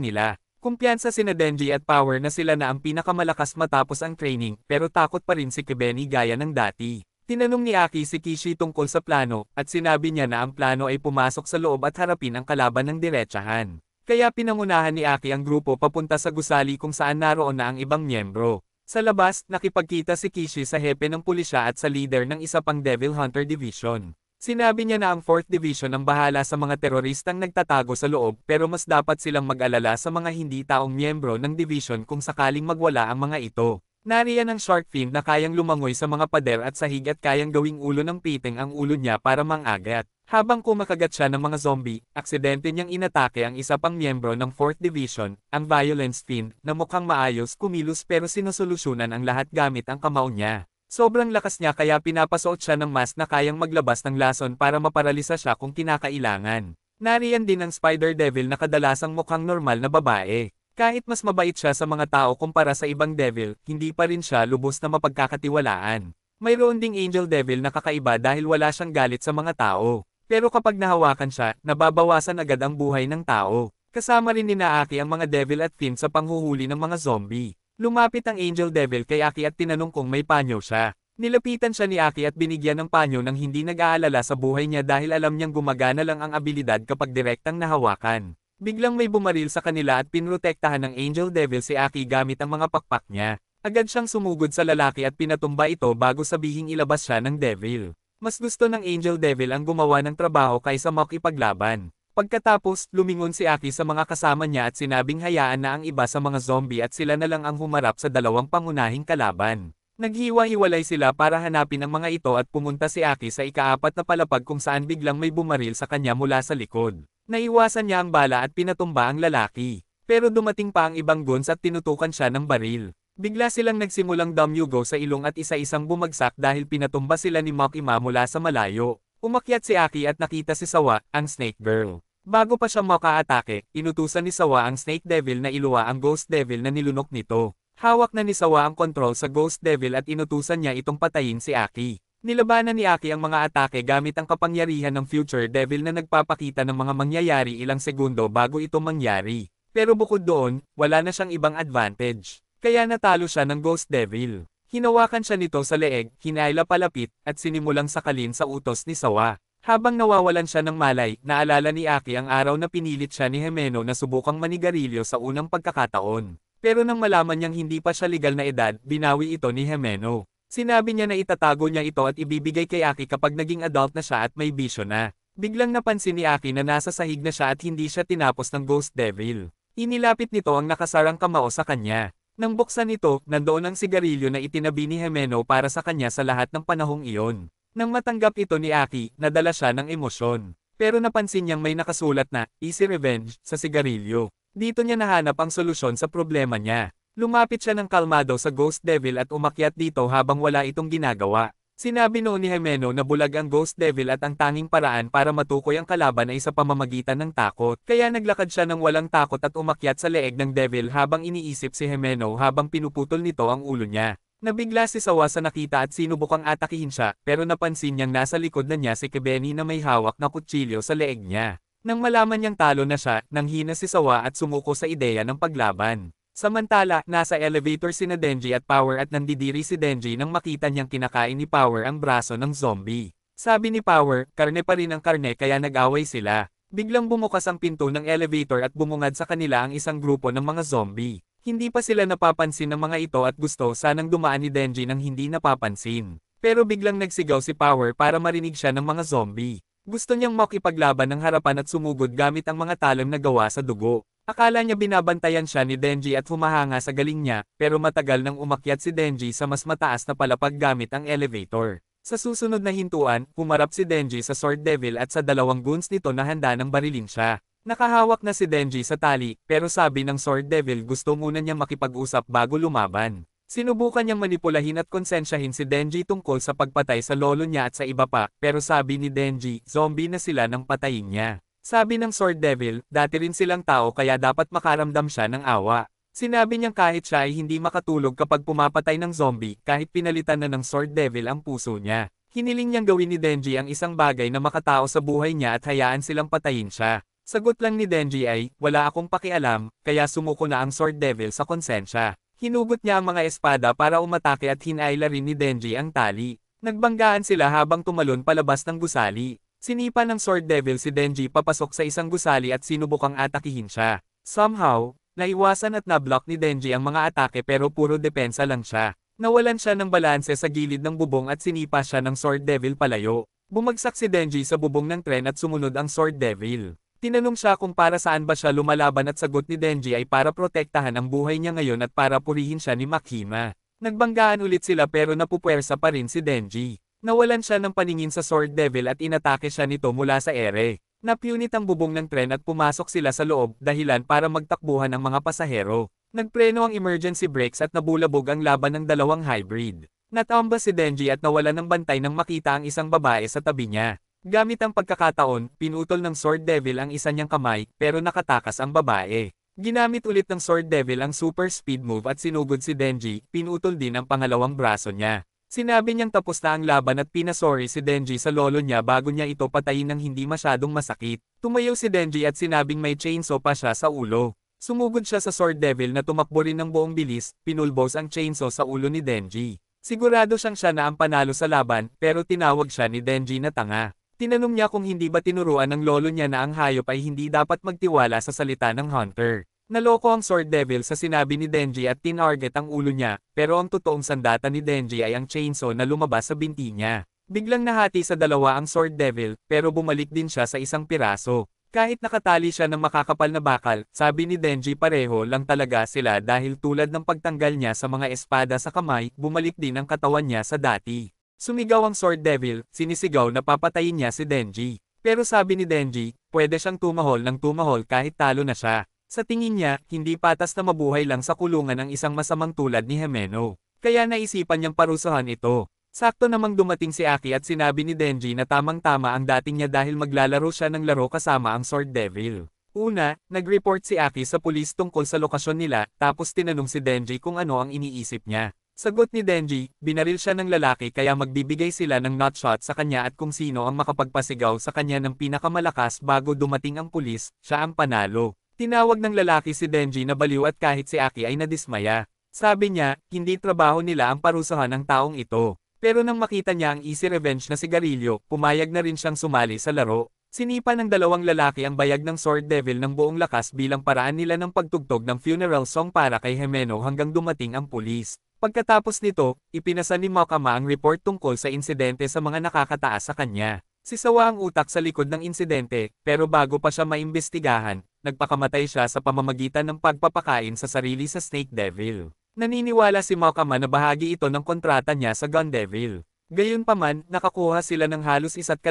nila. Kumpiyansa sina Denji at Power na sila na ang pinakamalakas matapos ang training, pero takot pa rin si Kibeni gaya ng dati. Tinanong ni Aki si Kishi tungkol sa plano, at sinabi niya na ang plano ay pumasok sa loob at harapin ang kalaban ng diretsahan. Kaya pinangunahan ni Aki ang grupo papunta sa gusali kung saan naroon na ang ibang miyembro. Sa labas, nakipagkita si Kishi sa hepe ng pulisya at sa leader ng isa pang Devil Hunter Division. Sinabi niya na ang 4th Division ang bahala sa mga teroristang nagtatago sa loob pero mas dapat silang mag-alala sa mga hindi taong miyembro ng division kung sakaling magwala ang mga ito. Nariyan ang shark fin na kayang lumangoy sa mga pader at sahig at kayang gawing ulo ng piting ang ulo niya para mangagat. Habang kumakagat siya ng mga zombie, aksidente niyang inatake ang isa pang miyembro ng 4th Division, ang Violence Fin, na mukhang maayos kumilos pero sinusolusyunan ang lahat gamit ang kamao niya. Sobrang lakas niya kaya pinapasuot siya ng mask na kayang maglabas ng lason para maparalisa siya kung kinakailangan. Nariyan din ang Spider Devil na kadalasang mukhang normal na babae. Kahit mas mabait siya sa mga tao kumpara sa ibang devil, hindi pa rin siya lubos na mapagkakatiwalaan. Mayroon ding Angel Devil na kakaiba dahil wala siyang galit sa mga tao. Pero kapag nahawakan siya, nababawasan agad ang buhay ng tao. Kasama rin ni Aki ang mga Devil at Fin sa panghuhuli ng mga zombie. Lumapit ang Angel Devil kay Aki at tinanong kung may panyo siya. Nilapitan siya ni Aki at binigyan ng panyo nang hindi nag-aalala sa buhay niya dahil alam niyang gumagana lang ang abilidad kapag direktang nahawakan. Biglang may bumaril sa kanila at pinrotektahan ng Angel Devil si Aki gamit ang mga pakpak niya. Agad siyang sumugod sa lalaki at pinatumba ito bago sabihing ilabas siya ng Devil. Mas gusto ng Angel Devil ang gumawa ng trabaho kaysa makipaglaban. Pagkatapos, lumingon si Aki sa mga kasama niya at sinabing hayaan na ang iba sa mga zombie at sila na lang ang humarap sa dalawang pangunahing kalaban. Naghiwa-hiwalay sila para hanapin ang mga ito at pumunta si Aki sa ikaapat na palapag kung saan biglang may bumaril sa kanya mula sa likod. Naiwasan niya ang bala at pinatumba ang lalaki. Pero dumating pa ang ibang guns at tinutukan siya ng baril. Bigla silang nagsimulang damyugo sa ilong at isa-isang bumagsak dahil pinatumba sila ni Makima mula sa malayo. Umakyat si Aki at nakita si Sawa, ang Snake Girl. Bago pa siya makaatake, inutusan ni Sawa ang Snake Devil na iluwa ang Ghost Devil na nilunok nito. Hawak na ni Sawa ang control sa Ghost Devil at inutusan niya itong patayin si Aki. Nilabanan ni Aki ang mga atake gamit ang kapangyarihan ng Future Devil na nagpapakita ng mga mangyayari ilang segundo bago ito mangyari. Pero bukod doon, wala na siyang ibang advantage. Kaya natalo siya ng Ghost Devil. Hinawakan siya nito sa leeg, hinayla palapit, at sinimulang sakalin sa utos ni Sawa. Habang nawawalan siya ng malay, naalala ni Aki ang araw na pinilit siya ni Himeno na subukang manigarilyo sa unang pagkakataon. Pero nang malaman niyang hindi pa siya legal na edad, binawi ito ni Himeno. Sinabi niya na itatago niya ito at ibibigay kay Aki kapag naging adult na siya at may bisyo na. Biglang napansin ni Aki na nasa sahig na siya at hindi siya tinapos ng Ghost Devil. Inilapit nito ang nakasarang kamao sa kanya. Nang buksan nito, nandoon ang sigarilyo na itinabi ni Himeno para sa kanya sa lahat ng panahong iyon. Nang matanggap ito ni Aki, nadala siya ng emosyon. Pero napansin niyang may nakasulat na, "Easy Revenge," sa sigarilyo. Dito niya nahanap ang solusyon sa problema niya. Lumapit siya ng kalmado sa Ghost Devil at umakyat dito habang wala itong ginagawa. Sinabi noon ni Himeno na bulag ang Ghost Devil at ang tanging paraan para matukoy ang kalaban ay sa pamamagitan ng takot. Kaya naglakad siya ng walang takot at umakyat sa leeg ng Devil habang iniisip si Himeno habang pinuputol nito ang ulo niya. Nabigla si Sawa sa nakita at sinubukang atakihin siya, pero napansin niyang nasa likod na niya si Kebeni na may hawak na kutsilyo sa leeg niya. Nang malaman niyang talo na siya, nanghina si Sawa at sumuko sa ideya ng paglaban. Samantala, nasa elevator sina Denji at Power at nandidiri si Denji nang makita niyang kinakain ni Power ang braso ng zombie. Sabi ni Power, karne pa rin ang karne kaya nag-away sila. Biglang bumukas ang pinto ng elevator at bumungad sa kanila ang isang grupo ng mga zombie. Hindi pa sila napapansin ng mga ito at gusto sanang dumaan ni Denji nang hindi napapansin. Pero biglang nagsigaw si Power para marinig siya ng mga zombie. Gusto niyang makipaglaban ng harapan at sumugod gamit ang mga talam na gawa sa dugo. Akala niya binabantayan siya ni Denji at humahanga sa galing niya, pero matagal nang umakyat si Denji sa mas mataas na palapag gamit ang elevator. Sa susunod na hintuan, humarap si Denji sa Sword Devil at sa dalawang goons nito na handa nang barilin siya. Nakahawak na si Denji sa tali, pero sabi ng Sword Devil gusto muna niyang makipag-usap bago lumaban. Sinubukan niyang manipulahin at konsensyahin si Denji tungkol sa pagpatay sa lolo niya at sa iba pa, pero sabi ni Denji, zombie na sila nang patayin niya. Sabi ng Sword Devil, dati rin silang tao kaya dapat makaramdam siya ng awa. Sinabi niyang kahit siya ay hindi makatulog kapag pumapatay ng zombie, kahit pinalitan na ng Sword Devil ang puso niya. Hiniling niyang gawin ni Denji ang isang bagay na makatao sa buhay niya at hayaan silang patayin siya. Sagot lang ni Denji ay, wala akong pakialam, kaya sumuko na ang Sword Devil sa konsensya. Hinugot niya ang mga espada para umatake at hinaila rin ni Denji ang tali. Nagbanggaan sila habang tumalon palabas ng gusali. Sinipa ng Sword Devil si Denji papasok sa isang gusali at sinubukang atakihin siya. Somehow, naiwasan at nablock ni Denji ang mga atake pero puro depensa lang siya. Nawalan siya ng balanse sa gilid ng bubong at sinipa siya ng Sword Devil palayo. Bumagsak si Denji sa bubong ng tren at sumunod ang Sword Devil. Tinanong siya kung para saan ba siya lumalaban at sagot ni Denji ay para protektahan ang buhay niya ngayon at para purihin siya ni Makima. Nagbanggaan ulit sila pero napupuwersa pa rin si Denji. Nawalan siya ng paningin sa Sword Devil at inatake siya nito mula sa ere. Napunit ang bubong ng tren at pumasok sila sa loob, dahilan para magtakbuhan ang mga pasahero. Nagpreno ang emergency brakes at nabulabog ang laban ng dalawang hybrid. Natamba si Denji at nawalan ng bantay nang makita ang isang babae sa tabi niya. Gamit ang pagkakataon, pinutol ng Sword Devil ang isa niyang kamay, pero nakatakas ang babae. Ginamit ulit ng Sword Devil ang super speed move at sinugod si Denji, pinutol din ang pangalawang braso niya. Sinabi niyang tapos na ang laban at pinasori si Denji sa lolo niya bago niya ito patayin ng hindi masyadong masakit. Tumayo si Denji at sinabing may chainsaw pa siya sa ulo. Sumugod siya sa Sword Devil na tumakbo rin ng buong bilis, pinulbos ang chainsaw sa ulo ni Denji. Sigurado siya na ang panalo sa laban, pero tinawag siya ni Denji na tanga. Tinanong niya kung hindi ba tinuruan ng lolo niya na ang hayop ay hindi dapat magtiwala sa salita ng hunter. Naloko ang Sword Devil sa sinabi ni Denji at tinarget ang ulo niya, pero ang totoong sandata ni Denji ay ang chainsaw na lumabas sa binti niya. Biglang nahati sa dalawa ang Sword Devil, pero bumalik din siya sa isang piraso. Kahit nakatali siya ng makakapal na bakal, sabi ni Denji pareho lang talaga sila dahil tulad ng pagtanggal niya sa mga espada sa kamay, bumalik din ang katawan niya sa dati. Sumigaw ang Sword Devil, sinisigaw na papatayin niya si Denji. Pero sabi ni Denji, pwede siyang tumahol ng tumahol kahit talo na siya. Sa tingin niya, hindi patas na mabuhay lang sa kulungan ng isang masamang tulad ni Himeno. Kaya naisipan niyang parusahan ito. Sakto namang dumating si Aki at sinabi ni Denji na tamang-tama ang dating niya dahil maglalaro siya ng laro kasama ang Sword Devil. Una, nag-report si Aki sa pulis tungkol sa lokasyon nila, tapos tinanong si Denji kung ano ang iniisip niya. Sagot ni Denji, binaril siya ng lalaki kaya magbibigay sila ng nutshot sa kanya at kung sino ang makapagpasigaw sa kanya ng pinakamalakas bago dumating ang pulis, siya ang panalo. Tinawag ng lalaki si Denji na baliw at kahit si Aki ay nadismaya. Sabi niya, hindi trabaho nila ang parusahan ng taong ito. Pero nang makita niya ang easy revenge na sigarilyo, pumayag na rin siyang sumali sa laro. Sinipa ng dalawang lalaki ang bayag ng Sword Devil ng buong lakas bilang paraan nila ng pagtugtog ng funeral song para kay Himeno hanggang dumating ang pulis. Pagkatapos nito, ipinasa ni Makama ang report tungkol sa insidente sa mga nakakataas sa kanya. Si Sawa ang utak sa likod ng insidente, pero bago pa siya maimbestigahan, nagpakamatay siya sa pamamagitan ng pagpapakain sa sarili sa Snake Devil. Naniniwala si Makama na bahagi ito ng kontrata niya sa Gun Devil. Gayunpaman, nakakuha sila ng halos 1.5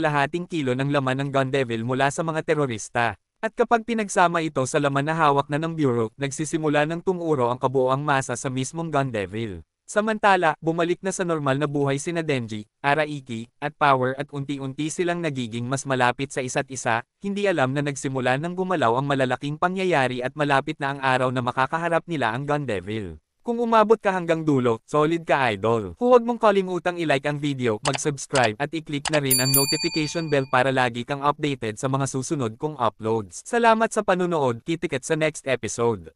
kilo ng laman ng Gun Devil mula sa mga terorista. At kapag pinagsama ito sa laman na hawak na ng Bureau, nagsisimula ng tumuro ang kabuoang masa sa mismong Gun Devil. Samantala, bumalik na sa normal na buhay sina Denji, Araiki, at Power at unti-unti silang nagiging mas malapit sa isa't isa, hindi alam na nagsimula ng gumalaw ang malalaking pangyayari at malapit na ang araw na makakaharap nila ang Gun Devil. Kung umabot ka hanggang dulo, solid ka idol. Huwag mong kalimutang i-like ang video, mag-subscribe at i-click na rin ang notification bell para lagi kang updated sa mga susunod kong uploads. Salamat sa panunood, kita-kits sa next episode.